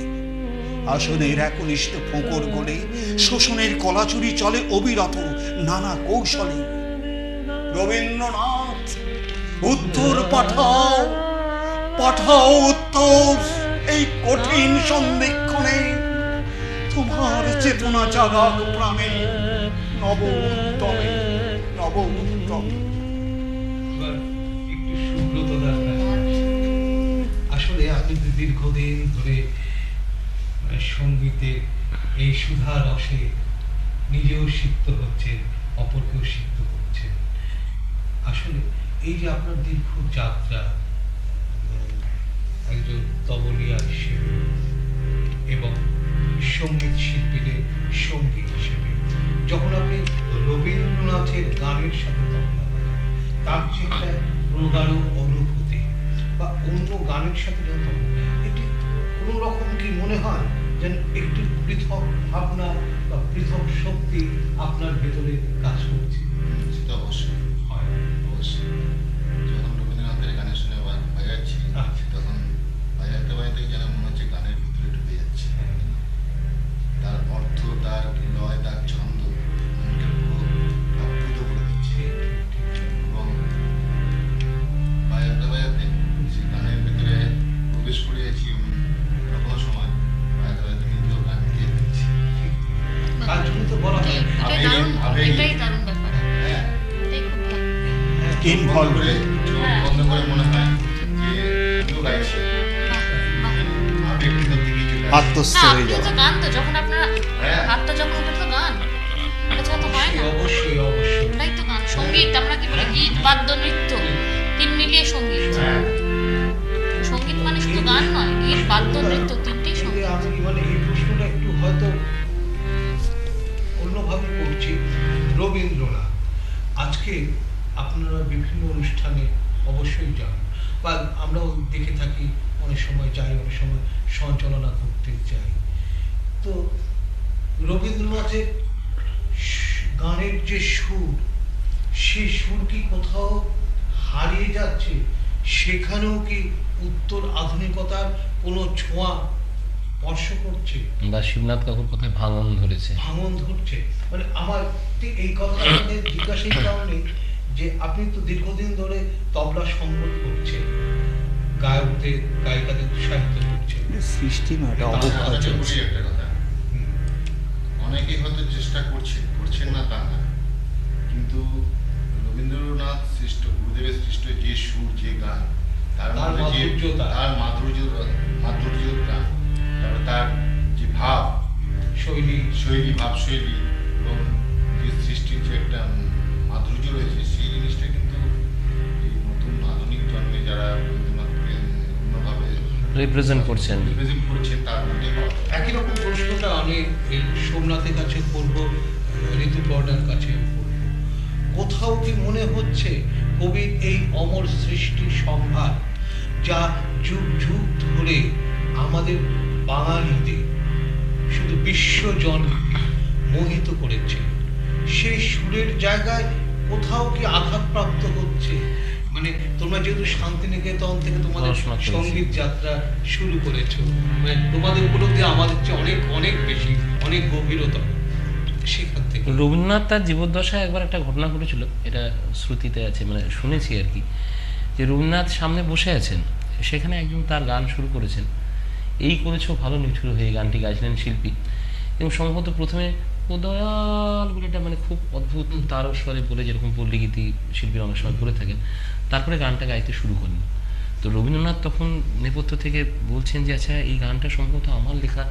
আসনের একনিষ্ঠ ফোঁকর গলে শোষণের কলাচুরি চলে অবিরত নানা কৌশলে। রবীন্দ্রনাথ, উত্তর পাঠাও, পাঠাও উত্তর এই কঠিন সন্ধিক্ষণে। তোমার চেতনা জাগাক প্রাণে নব উদ্যমে, নব উদ্যমে। একটু সুব্রত দরকার। আসলে আপনি তো দীর্ঘদিন ধরে সঙ্গীতে এই সুধা রসে নিজেও সিক্ত হচ্ছেন, অপরকেও সিক্ত করছেন। আসলে এই যে আপনার দীর্ঘ যাত্রা একজন তবলিয়া হিসেবে এবং সঙ্গীত শিল্পীদের সঙ্গী হিসেবে, যখন আপনি রবীন্দ্রনাথের গানের সাথে তবলা বাজান, তার যে একটা প্রগাঢ় অনুভূতি বা অন্য গানের সাথে যখন এটি কোনো রকম কি মনে হয় যেন একটি পৃথক ভাবনা বা পৃথক শক্তি আপনার ভেতরে কাজ করছে? সেটা অবশ্যই হয়, অবশ্যই। যখন রবীন্দ্রনাথের গানে শুনে বাজাচ্ছি, তখন বাজাতে বাজাতে যেন মনে হচ্ছে গানের ভিতরে ঢুকে যাচ্ছে। তার অর্থ, তার লয়, তার ছন্দ মনকে পুরো আপ্লুত করে দিচ্ছে। এবং বাজাতে বাজাতে সেই গানের ভিতরে প্রবেশ করে যাচ্ছি। কোনো সময় বাজাতে বাজাতে নিজেও গান গিয়ে দিচ্ছি। তার জন্য তো বলা হয় এটাই দারুণ ব্যাপার। হ্যাঁ, এটাই খুব ভালো। বন্ধ করে চোখ বন্ধ করে মনে হয় যে আমিও গাইছি। আবেগ ভিতর থেকে চলে আসে। না, আত্মস্থ হয়ে আপনি যাওয়া। তো গান তো যখন আপনার হ্যাঁ। হাতটা যখন ওটা তো গান, এটা ছাড়া তো হয় না। অবশ্যই অবশ্যই ওটাই তো গান, সঙ্গীত। আমরা কি বলি গীত, বাদ্য, নৃত্য তিন মিলিয়ে সঙ্গীত। হ্যাঁ। সঙ্গীত মানে শুধু গান নয়, গীত, বাদ্য, নৃত্য তিনটেই এই যে সঙ্গীত। আমি মানে এই প্রশ্নটা একটু হয়তো অন্যভাবে করছি। রবীন্দ্রনাথ আজকে আপনারা বিভিন্ন অনুষ্ঠানে অবশ্যই যান বা আমরাও দেখে থাকি, অনেক সময় যাই, অনেক সময় সঞ্চালনা করতে যাই। তো রবীন্দ্রনাথের গানের যে সুর, সেই সুর কি কোথাও হারিয়ে যাচ্ছে? সেখানেও কি উত্তর আধুনিকতার কোনো ছোঁয়া স্পর্শ করছে, বা শিবনাথ কাকুর কথায় ভাঙন ধরেছে। ভাঙন ধরছে। মানে আমার ঠিক এই কথা জিজ্ঞাসার কারণে যে আপনি তো দীর্ঘদিন ধরে তবলা সংগত করছেন, গায়কদের গায়িকাদের উৎসাহিত করছেন, সৃষ্টি না, এটা আপনাকে অবক্ষয় বলি চলছে। একটা কথা, অনেকেই হয়তো চেষ্টা করছেন না তা না, কিন্তু রবীন্দ্রনাথ সৃষ্ট, গুরুদেবের সৃষ্ট যে সুর, যে গান, তার তার মধ্যে যে মাধুর্যতা। তার মাধুর্যতা, তারপরে তার যে ভাব শৈলী ভাবশৈলী এবং যে সৃষ্টির যে একটা মাধুর্য রয়েছে, সেই জিনিসটা কিন্তু এই নতুন আধুনিক জন্মে যারা রবীন্দ্রনাথকে অন্যভাবে রিপ্রেজেন্ট করছেন তার মধ্যে পাওয়া যায়। একই রকম প্রশ্নটা আমি এই সোমনাথের কাছে করবো, ঋতুপর্ণার কাছে করবো। কোথাও কি মনে হচ্ছে কবির এই অমর সৃষ্টির সম্ভার, যা যুগ যুগ ধরে আমাদের বাঙালিদের শুধু বিশ্বজনকে মোহিত করেছে, সেই সুরের জায়গায় কোথাও কি আঘাতপ্রাপ্ত হচ্ছে? মানে তোমরা যেহেতু শান্তিনিকেতন থেকে তোমাদের পড়াশোনা করেছি। সঙ্গীত যাত্রা শুরু করেছো, মানে তোমাদের উপলব্ধি আমাদের চেয়ে অনেক অনেক বেশি, অনেক গভীরতর। সেখান থেকে রবীন্দ্রনাথ তার জীবদ্দশায় একবার একটা ঘটনা ঘটেছিল, এটা শ্রুতিতে আছে, মানে শুনেছি আর কি, যে রবীন্দ্রনাথ সামনে বসে আছেন, সেখানে একজন তার গান শুরু করেছেন, এই করেছো ভালো নিঠুর হয়ে গানটি গাইছিলেন শিল্পী, এবং সম্ভবত প্রথমে ও দয়াল বলে এটা মানে খুব অদ্ভুত তারস্বরে বলে, যেরকম পল্লীগীতি শিল্পীরা অনেক সময় করে থাকেন, তারপরে গানটা গাইতে শুরু করেন। তো রবীন্দ্রনাথ তখন নেপথ্য থেকে বলছেন যে আচ্ছা এই গানটা সম্ভবত আমার লেখা।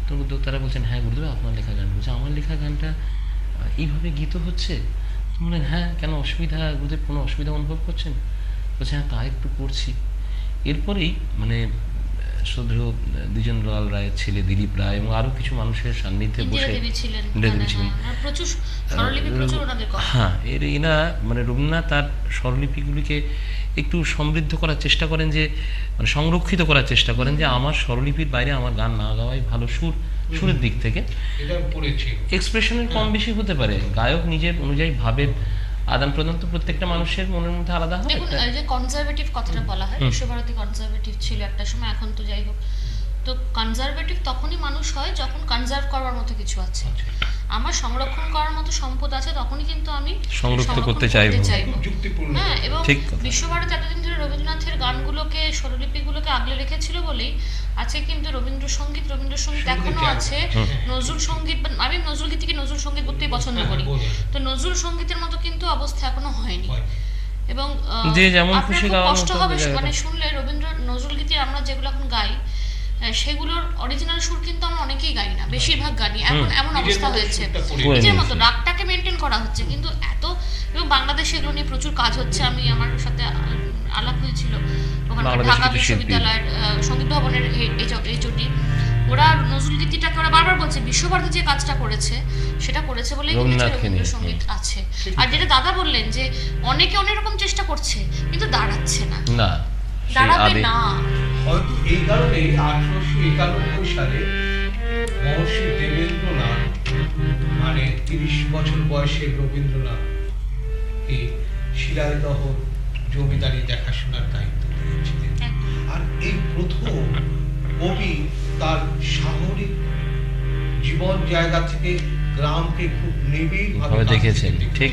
তো উদ্যোক্তারা বলছেন হ্যাঁ গুরুদেব আপনার লেখা গান। বলছে আমার লেখা গানটা এইভাবে গীত হচ্ছে? বললেন হ্যাঁ, কেন অসুবিধা গুরুদেব, কোনো অসুবিধা অনুভব করছেন? বলছে হ্যাঁ তা একটু করছি। এরপরেই মানে শ্রদ্ধেয় দ্বিজেন্দ্রলাল রায়ের ছেলে দিলীপ রায় এবং আরো কিছু মানুষের সান্নিধ্যে বসে, ইন্দিরা দেবী ছিলেন, প্রচুর স্বরলিপি, প্রচুর ওনাদের কথা। হ্যাঁ, এরা মানে রবীন্দ্রনাথ তার স্বরলিপিগুলিকে একটু সমৃদ্ধ করার চেষ্টা করেন, যে মানে সংরক্ষিত করার চেষ্টা করেন, যে আমার স্বরলিপির বাইরে আমার গান না গাওয়াই ভালো। সুরের দিক থেকে এক্সপ্রেশনের কম বেশি হতে পারে, গায়ক নিজের অনুযায়ী ভাবের আদান প্রদান তো প্রত্যেকটা মানুষের মনের মধ্যে আলাদা হয়। দেখুন এই যে কনজারভেটিভ কথাটা বলা হয়, বিশ্বভারতী কনজারভেটিভ ছিল একটা সময়, এখন তো যাই হোক। তো কনজারভেটিভ তখনই মানুষ হয় যখন কনজার্ভ করার মতো কিছু আছে, আমার সংরক্ষণ করার মতো সম্পদ আছে, তখনই কিন্তু আমি সংরক্ষণ করতে চাইবো। হ্যাঁ, এবং বিশ্বভারতী এতদিন ধরে রবীন্দ্রনাথের গানগুলোকে, স্বরলিপিগুলোকে আগলে রেখেছিল বলেই আছে কিন্তু রবীন্দ্রসঙ্গীত এখনো আছে। নজরুল সঙ্গীত, আমি নজরুল গীতিকে নজরুল সঙ্গীত বলতেই পছন্দ করি, তো নজরুল সঙ্গীতের মতো কিন্তু অবস্থা এখনো হয়নি। এবং কষ্ট হবে মানে শুনলে নজরুল গীতি আমরা যেগুলো এখন গাই, সেগুলোর অরিজিনাল সুর কিন্তু আমরা অনেকেই গাই না, বেশিরভাগ গানি এমন অবস্থা হয়েছে, নিজের মতো রাগটাকে মেনটেন করা হচ্ছে। কিন্তু এত, এবং বাংলাদেশে এগুলো নিয়ে প্রচুর কাজ হচ্ছে। আমার সাথে আলাপ হয়েছিল ওখানকার ঢাকা বিশ্ববিদ্যালয়ের সঙ্গীত ভবনের এইচওডি, ওরা নজরুল গীতিটাকে ওরা বারবার বলছে বিশ্বভারতী যে কাজটা করেছে সেটা করেছে বলেই রবীন্দ্রসঙ্গীত আছে। আর যেটা দাদা বললেন যে অনেকে অনেক রকম চেষ্টা করছে কিন্তু দাঁড়াচ্ছে না, দাঁড়াবে না। হয়তো এই কারণে 1891 সালে মহর্ষি দেবেন্দ্রনাথ, মানে 30 বছর বয়সের রবীন্দ্রনাথ কে শিলাইদহ জমিদারি দেখাশোনার দায়িত্ব দিয়েছিলেন। আর এই প্রথম কবি তার শহরের জীবন জায়গা থেকে গ্রামকে খুব নিবিড়ভাবে দেখেছেন, ঠিক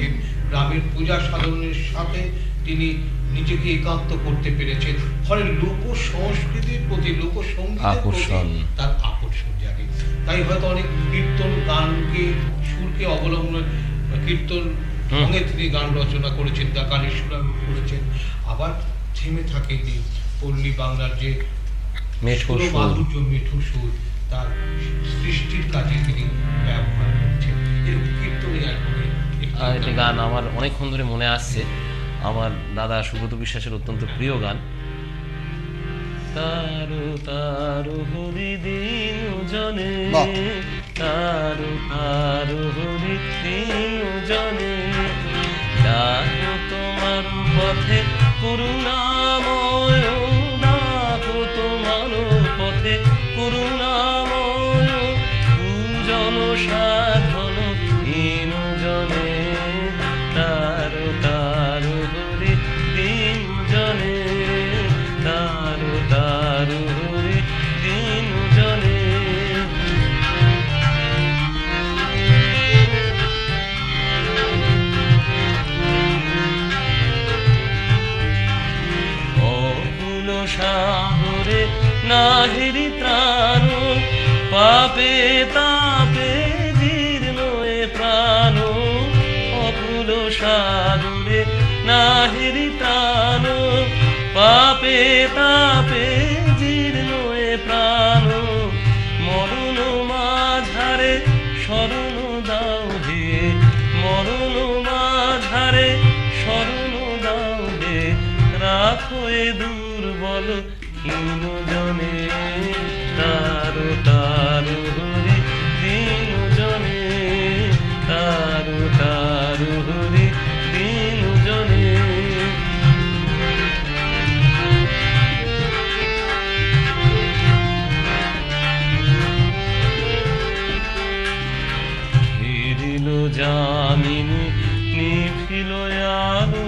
গ্রামের পূজা সাধনের সাথে তিনি নিজেকে একান্ত করতে পেরেছেন। ফলে লোক সংস্কৃতির প্রতি, লোকসঙ্গীতের প্রতি তার আকর্ষণ জাগে। তাই হয়তো অনেক কীর্তন গানকে, সুরকে অবলম্বন, কীর্তন সঙ্গে তিনি গান রচনা করেছেন, গানের সুরারোপ করেছেন। আবার থেমে থাকেনি পল্লী বাংলার যে মাধুর্য, মিঠু সুর, তার সৃষ্টির কাজে তিনি ব্যবহার করছেন। এরকম কীর্তনে একটি গান আমার অনেকক্ষণ ধরে মনে আসছে, আমার দাদা সুব্রত বিশ্বাসের অত্যন্ত প্রিয় গান, তারু তারু হরি দিন জনে, তারু তারু হরি দিন জনে, ডাকো তোমার পথে করুণাময়, ডাকো তোমার পথে করুণাময়, পূজন সাধন দিন জনে, তারু তারু হরি দিন জনে, তারু তারু হরি দিন জনে। সাগরে নাহিরি ত্রাণ, পাপে তাপে জীর্ণ এ প্রাণ, অকুল সাগরে নাহিরি ত্রাণ, পাপে তাপে জীর্ণ এ প্রাণ, মরণ মাঝারে শরণ দাও হে, মরণ মাঝারে শরণ দাও হে, রাখো এ দুর্বল হীন জনে, তারু তারু হরি দীন জনে, তারু তারু হরি দীন জনে। ফিরিল যামিনী নিভিল আলো,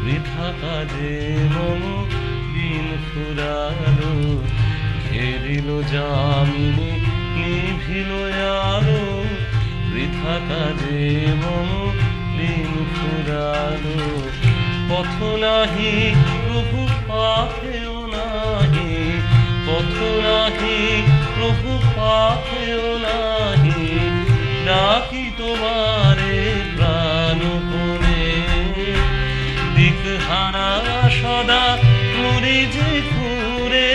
বৃথা কাজে মন দিন ফুরালো, ঘেরিল যামিনী নিভিল আলো, বৃথা কাজে মন দিন ফুরালো, পথ নাহি প্রভু পাথেও নাহি, পথ নাহি প্রভু পাথেও নাহি, ডাকি তোমারে প্রাণপণে, দিকহারা সদা মুড়ি যে ঘুরে,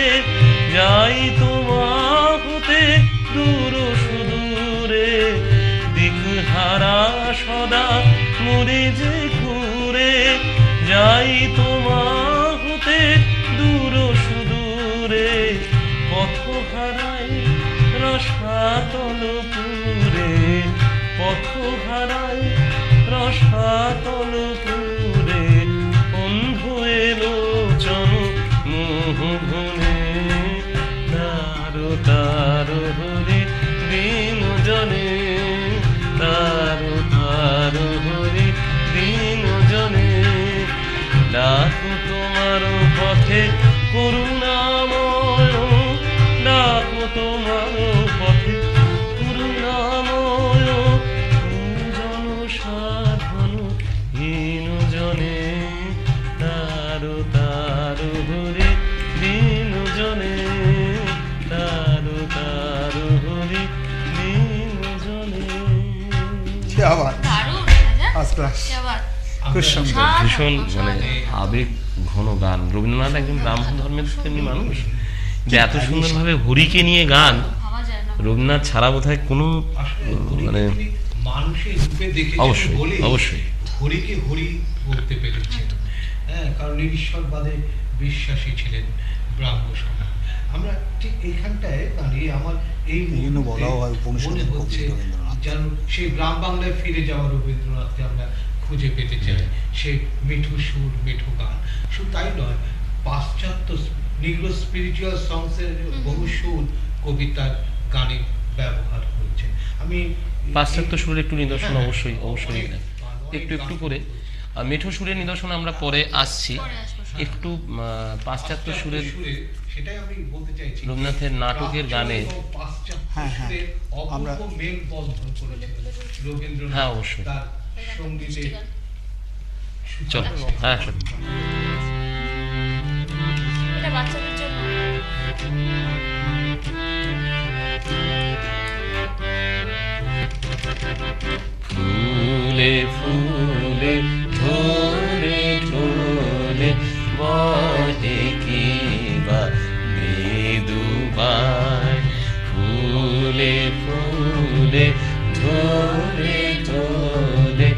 যাই তোমার হতে দূর সুদূরে, দিকহারা সদা মুড়ি যে ঘুরে, যাই তোমার হতে দূর সুদূরে, পথ হারাই রসাতল পুরে, পথ হারাই রসাতল পুরে, অন্ধ এলোচন মোহ ঘনে, তারু তারু হরি দীন জনে, তারু তারু হরি দীন জনে, ডাকু তোমার পথে করুণাময়, ডাকু তোমার পথে করুণাময়, জন সাধন হীন জনে, তারু তারু হরি দীন জনে, তারু তারু হরি দীন জনে। क्या बात, দারুণ রাজা, ফার্স্ট ক্লাস, কি আবার খুব সুন্দর। ভীষণ মানে আবেগ ঘন গান। রবীন্দ্রনাথ একজন ব্রাহ্মণ ধর্মের তেমনি মানুষ, যে এত সুন্দরভাবে হরিকে নিয়ে গান, ভাবা যায় না। রবীন্দ্রনাথ ছাড়া বোধহয় কোনো মানে মানুষের রূপে দেখেছেন অবশ্যই, বলে অবশ্যই। হরিকে হরি বলতে পেরেছেন। হ্যাঁ, কারণ ঈশ্বরবাদে বিশ্বাসী ছিলেন ব্রাহ্ম সমাজ। আমরা ঠিক এইখানটায় দাঁড়িয়ে আমার এই জন্য বলাও হয় উপনিষদের মনে কবি হচ্ছে রবীন্দ্রনাথ। যেন সেই গ্রাম বাংলায় ফিরে যাওয়া রবীন্দ্রনাথকে আমরা খুঁজে পেতে চাই, সেই মিঠু সুর মিঠু গান। শুধু তাই নয়, পাশ্চাত্য নিগ্রো স্পিরিচুয়াল সংসের বহু সুর কবিতার গানে ব্যবহার করেছেন। আমি পাশ্চাত্য সুরের একটু নিদর্শন অবশ্যই অবশ্যই একটু একটু করে, মেঠো সুরের নিদর্শন আমরা পরে আসছি। একটু পাশ্চাত্য সুরের সেটাই আমি বলতে চাইছি, রবীন্দ্রনাথের নাটকের গানে হ্যাঁ, হ্যাঁ, আমরা মেল বন্ধন করেছিলেন রবীন্দ্রনাথ। হ্যাঁ, অবশ্যই। তার সঙ্গীতে চলো, হ্যাঁ সত্যি। এটা বাচ্চাদের জন্য। ফুলে ফুলে ঢোলে ঢোলে বহে কি বা মৃদুবায়, ফুলে ফুলে ঢোলে ঢোলে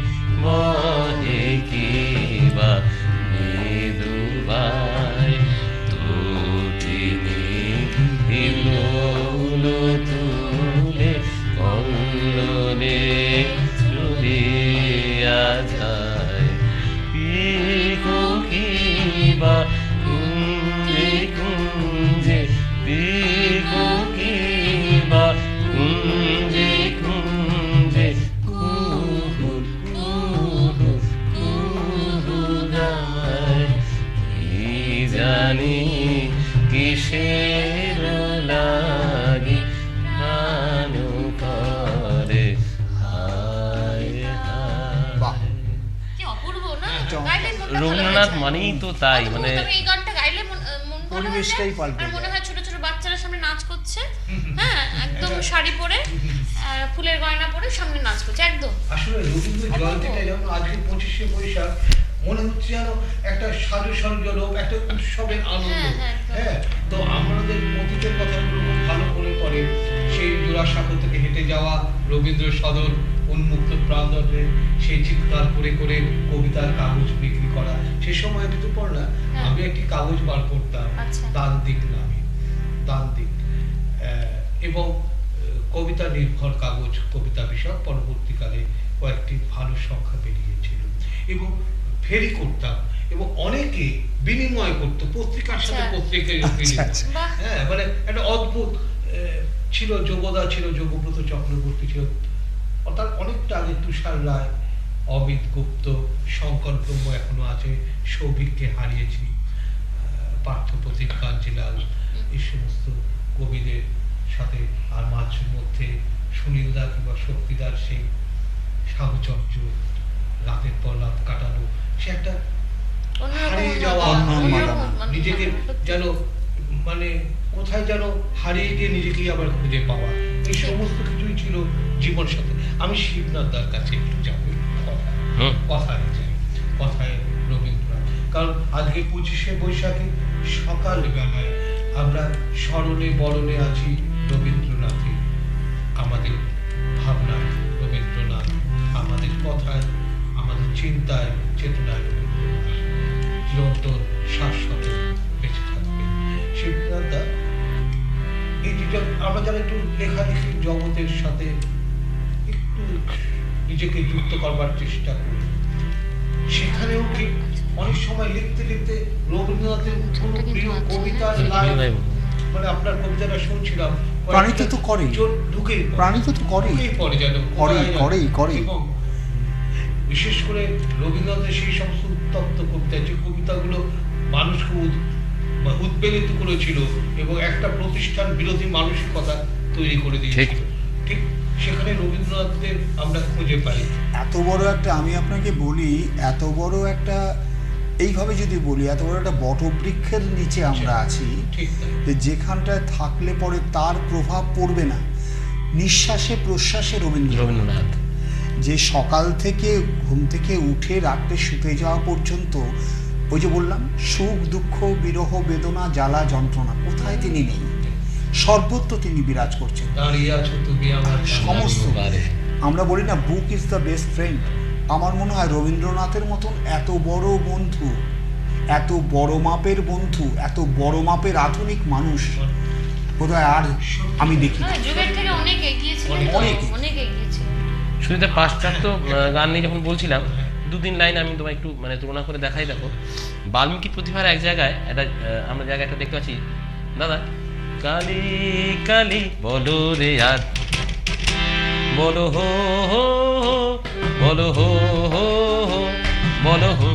বহে কি বা মৃদুবায়, তটিনী হিলোল তুলে কল্লোলে চলিয়া যায়, পিকো কিবা কুঞ্জে কুঞ্জে, পিকো কিবা কুঞ্জে কুঞ্জে, কুহু কুহু কুহু গায়, কি জানি কিসের লাগি গান করে হায় বাহ, হায়। কি অপূর্ব না? চমৎকার। গাইলে মনটা ভালো রবীন্দ্রনাথ হয়ে যায়। মানেই তো তাই, মানে তবে এই গানটা গাইলে মন পরিবেশটাই পাল্টে আর মনে যায়। হয় ছোট ছোট বাচ্চারা সামনে নাচ করছে, হ্যাঁ একদম শাড়ি পরে ফুলের গয়না পরে সামনে নাচ করছে একদম। আসলে রবীন্দ্র জয়ন্তীটা যেমন আজকে 25শে বৈশাখ মনে হচ্ছে যেন একটা সাজু সরঞ্জলক, একটা উৎসবের আনন্দ। হ্যাঁ, তো আমাদের অতীতের কথাগুলো খুব ভালো মনে পড়ে। সেই জোড়াসাঁকো থেকে হেঁটে যাওয়া রবীন্দ্র সদন উন্মুক্ত প্রান্তরে সেই চিৎকার করে করে কবিতার কাগজ বিক্রি করা। সে সময় কিন্তু পড় না, আমি একটি কাগজ বার করতাম, দান দিক নামে, দান দিক, এবং কবিতা নির্ভর কাগজ, কবিতা বিষয়ক। পরবর্তীকালে কয়েকটি ভালো সংখ্যা বেরিয়েছিল এবং ফেরি করতাম এবং অনেকে বিনিময় করতো পত্রিকার সাথে পত্রিকার বিনিময়। হ্যাঁ, মানে একটা অদ্ভুত ছিল। যোগদা ছিল, যোগব্রত চক্রবর্তী ছিল, অর্থাৎ অনেকটা আগে তুষার রায়, অমিত গুপ্ত, শঙ্কর ব্রহ্ম এখনো আছে, সৌভিককে হারিয়েছি, পার্থপ্রতিম কাঞ্জিলাল, এই সমস্ত কবিদের সাথে। আর মাঝে মধ্যে সুনীলদা কিংবা শক্তিদার সেই সাহচর্য, রাতের পর রাত কাটানো, সে একটা হারিয়ে যাওয়া, নিজেকে যেন মানে কোথায় যেন হারিয়ে গিয়ে নিজেকেই আবার খুঁজে পাওয়া, এই সমস্ত কিছুই ছিল জীবন সাথে। আমি শিবনাথ দার কাছে একটু যাবো, কথায় যাই, কথায় রবীন্দ্রনাথ। কারণ আজকে 25শে বৈশাখে সকাল বেলায় আমরা স্মরণে বরণে আছি রবীন্দ্রনাথে, আমাদের ভাবনায় রবীন্দ্রনাথ, আমাদের কথায়, আমাদের চিন্তায়, চেতনায় রবীন্দ্রনাথ চিরন্তন শাশ্বত বেঁচে থাকবে। শিবনাথ দা এই যেটা আমরা যারা একটু লেখালেখির জগতের সাথে একটু নিজেকে যুক্ত করবার চেষ্টা করি, সেখানেও ঠিক অনেক সময় লিখতে লিখতে রবীন্দ্রনাথের কোনো প্রিয় কবিতার লাইন, মানে আপনার কবিতাটা শুনছিলাম, প্রাণিত তো করে, প্রাণিত তো করে, করে। এবং বিশেষ করে রবীন্দ্রনাথের সেই সমস্ত উত্তপ্ত কবিতা, যে কবিতাগুলো মানুষকে উদ্বেলিত করেছিল এবং একটা প্রতিষ্ঠান বিরোধী মানসিকতা তৈরি করে দিয়েছিল, ঠিক সেখানে রবীন্দ্রনাথের আমরা খুঁজে পাই। এত বড় একটা, আমি আপনাকে বলি, এত বড় একটা, এইভাবে যদি বলি, এত বড় একটা বটবৃক্ষের নিচে আমরা আছি, যে যেখানটায় থাকলে পরে তার প্রভাব পড়বে না নিঃশ্বাসে প্রশ্বাসে রবীন্দ্রনাথ। যে সকাল থেকে ঘুম থেকে উঠে রাত্রে শুতে যাওয়া পর্যন্ত, ওই যে বললাম, সুখ দুঃখ বিরহ বেদনা জ্বালা যন্ত্রণা, কোথায় তিনি নেই, সর্বত্র তিনি বিরাজ করছেন। সমস্ত, আমরা বলি না book is the best friend, আমার মনে হয় রবীন্দ্রনাথের মতন এত বড় বন্ধু, এত বড় মাপের বন্ধু, এত বড় মাপের আধুনিক মানুষ বোধহয় আর আমি দেখি। শুধু পাশ্চাত্য গান নিয়ে যখন বলছিলাম, 2-3 লাইন আমি তোমায় একটু মানে তুলনা করে দেখাই। দেখো, বাল্মীকি প্রতিভার এক জায়গায় একটা আমরা জায়গায় একটা দেখতে পাচ্ছি, দাদা কালি কালি বলো রে আর বলো হো হো বলো হো হো বলো হো,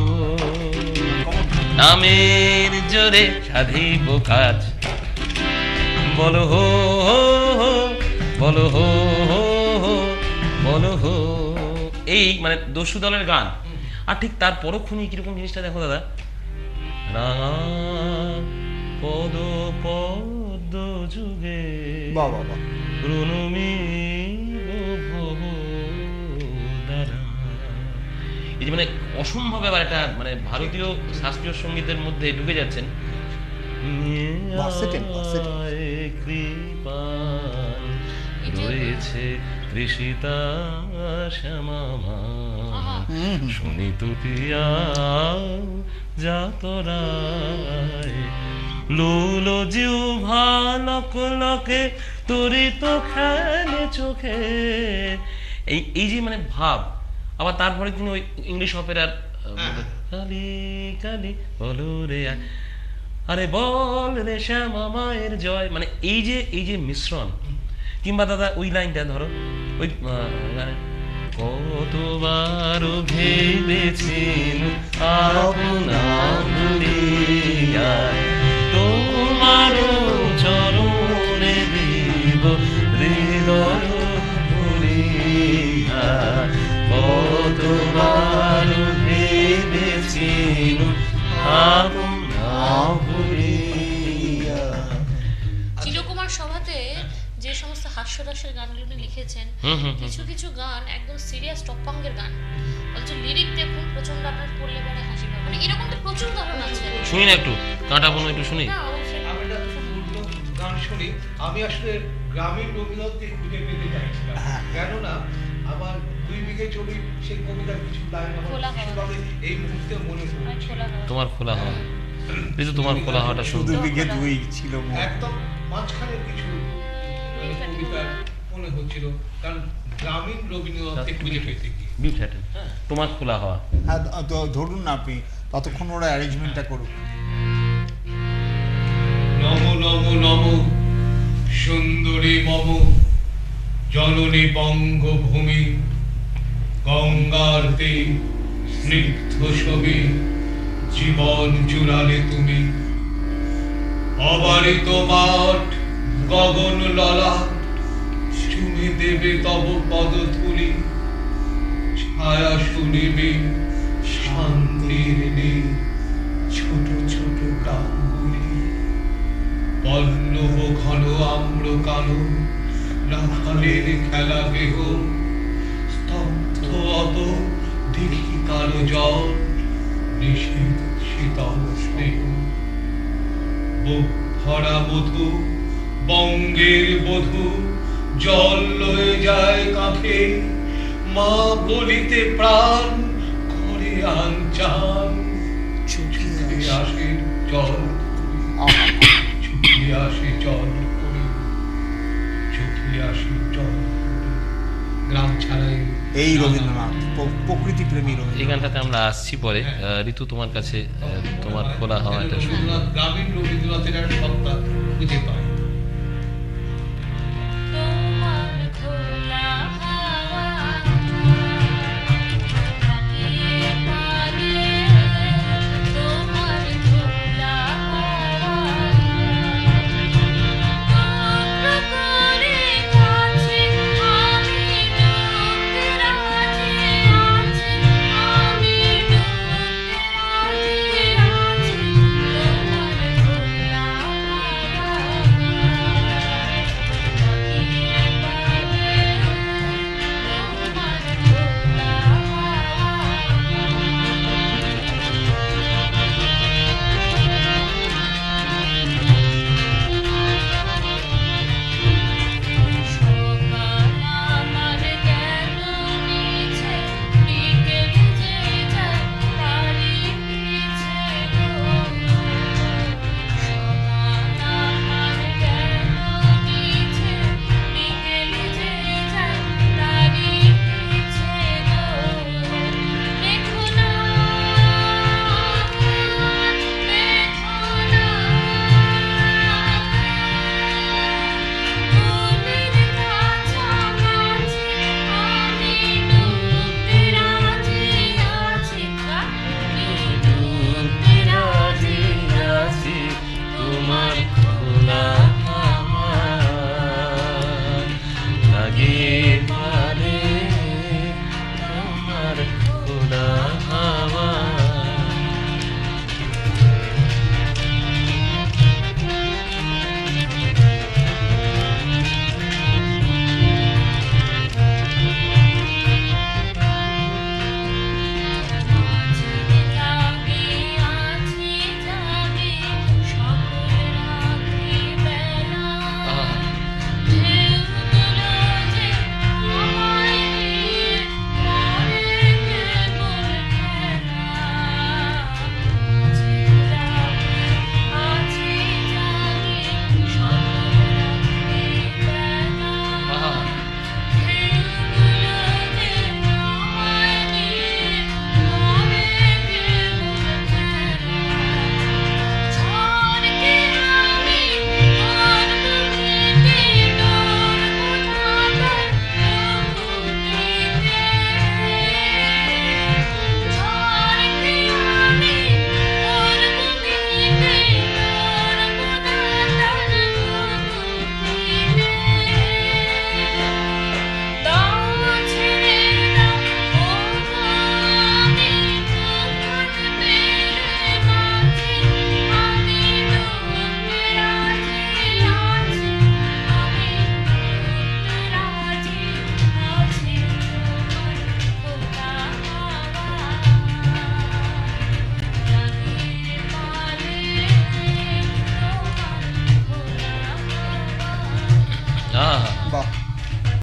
নামের জোরে সাধিব কাজ, বলো হো বলো হো বলো হো। এই মানে দস্যু দলের গান। আর ঠিক তার পরক্ষণে কিরকম জিনিসটা দেখো দাদা, রাঙা পদ পদ্ম যুগে প্রণমী দ্বারা, এই যে মানে অসম্ভব ব্যাপার, একটা মানে ভারতীয় শাস্ত্রীয় সঙ্গীতের মধ্যে ঢুকে যাচ্ছেন। কৃপান রয়েছে কৃষিতা শ্যামা শুনি তুতিয়া যাতরায় লুল জিহ্বা লক লকে তরিত খেলে চোখে, এই যে মানে ভাব। আবার তারপরে তিনি ওই ইংলিশ অপেরার কালি কালি বলো রে আরে বল রে শ্যামা মায়ের জয়, মানে এই যে মিশ্রণ। কিংবা দাদা ওই লাইনটা ধরো, ওই কতবার ভেবেছেন তোমার চরণে দেব হৃদয় ভুলিয়া, কতবার ভেবেছেন আপনা ভুলিয়া। বিশ্বদাসের গানগুলো উনি লিখেছেন, হুম, হুম, হুম। কিছু কিছু গান একদম সিরিয়াস টপাঙ্গের গান, অথচ লিরিক দেখুন প্রচন্ড আপনার পড়লে পরে হাসি পাবে, মানে এরকম তো প্রচুর গান আছে। শুনি না একটু কাঁটা বনু একটু শুনি। না, অবশ্যই। আমি একটা পূর্ণ গান শুনি। আমি আসলে গ্রামীণ রবীন্দ্রনাথকে খুঁজে পেতে চাইছিলাম, কেননা আমার 2 বিঘে জমি সেই কবিতার কিছু লাইন আমার খোলা হাওয়া। বিশেষভাবে এই মুহূর্তে মনে আর পড়ছে। খোলা হাওয়া। তোমার খোলা হওয়া, ঋতু তোমার খোলা হওয়াটা শুনতে। 2 বিঘে 2 ছিল মোট। একদম মাঝখানে কিছু কবিতা মনে হচ্ছিল, কারণ গ্রামীণ রবীন্দ্রনাথকে খুঁজে পেতে গিয়ে। বিট হ্যাটেন, তোমার খোলা হওয়া। হ্যাঁ, ধরুন না আপনি, ততক্ষণ ওরা অ্যারেঞ্জমেন্টটা করুক। নম নম নম সুন্দরী মম জননী বঙ্গভূমি, গঙ্গার তীর স্নিগ্ধ ছবি, জীবন জুড়ালে তুমি। অবারিত মাঠ গগন ললাট, চুমে দেবে তব পদধূলি। ছায়া শুনিবি শান্তির নীল, ছোট ছোট গ্রামগুলি। পল্লব ঘন আম্র কালো, রাখালের খেলা গেহ। স্তব্ধ অত দেখি কালো জল, নিশীথ শীতল স্নেহ। বুক ভরা মধু বঙ্গের বধূ, জল লয়ে যায় কাঁখে। মা বলিতে প্রাণ করে আনচান, চোখে আসে জল, চোখে আসে জল করে, চোখে আসে জল করে। গ্রাম ছাড়াই এই রবীন্দ্রনাথ প্রকৃতি প্রেমী এই রবীন্দ্রনাথ। গানটাতে আমরা আসছি পরে। ঋতু তোমার কাছে তোমার খোলা হওয়া এটা শুনবো। রবীন্দ্রনাথ গ্রামীণ রবীন্দ্রনাথের একটা সত্তা খুঁজে পায়।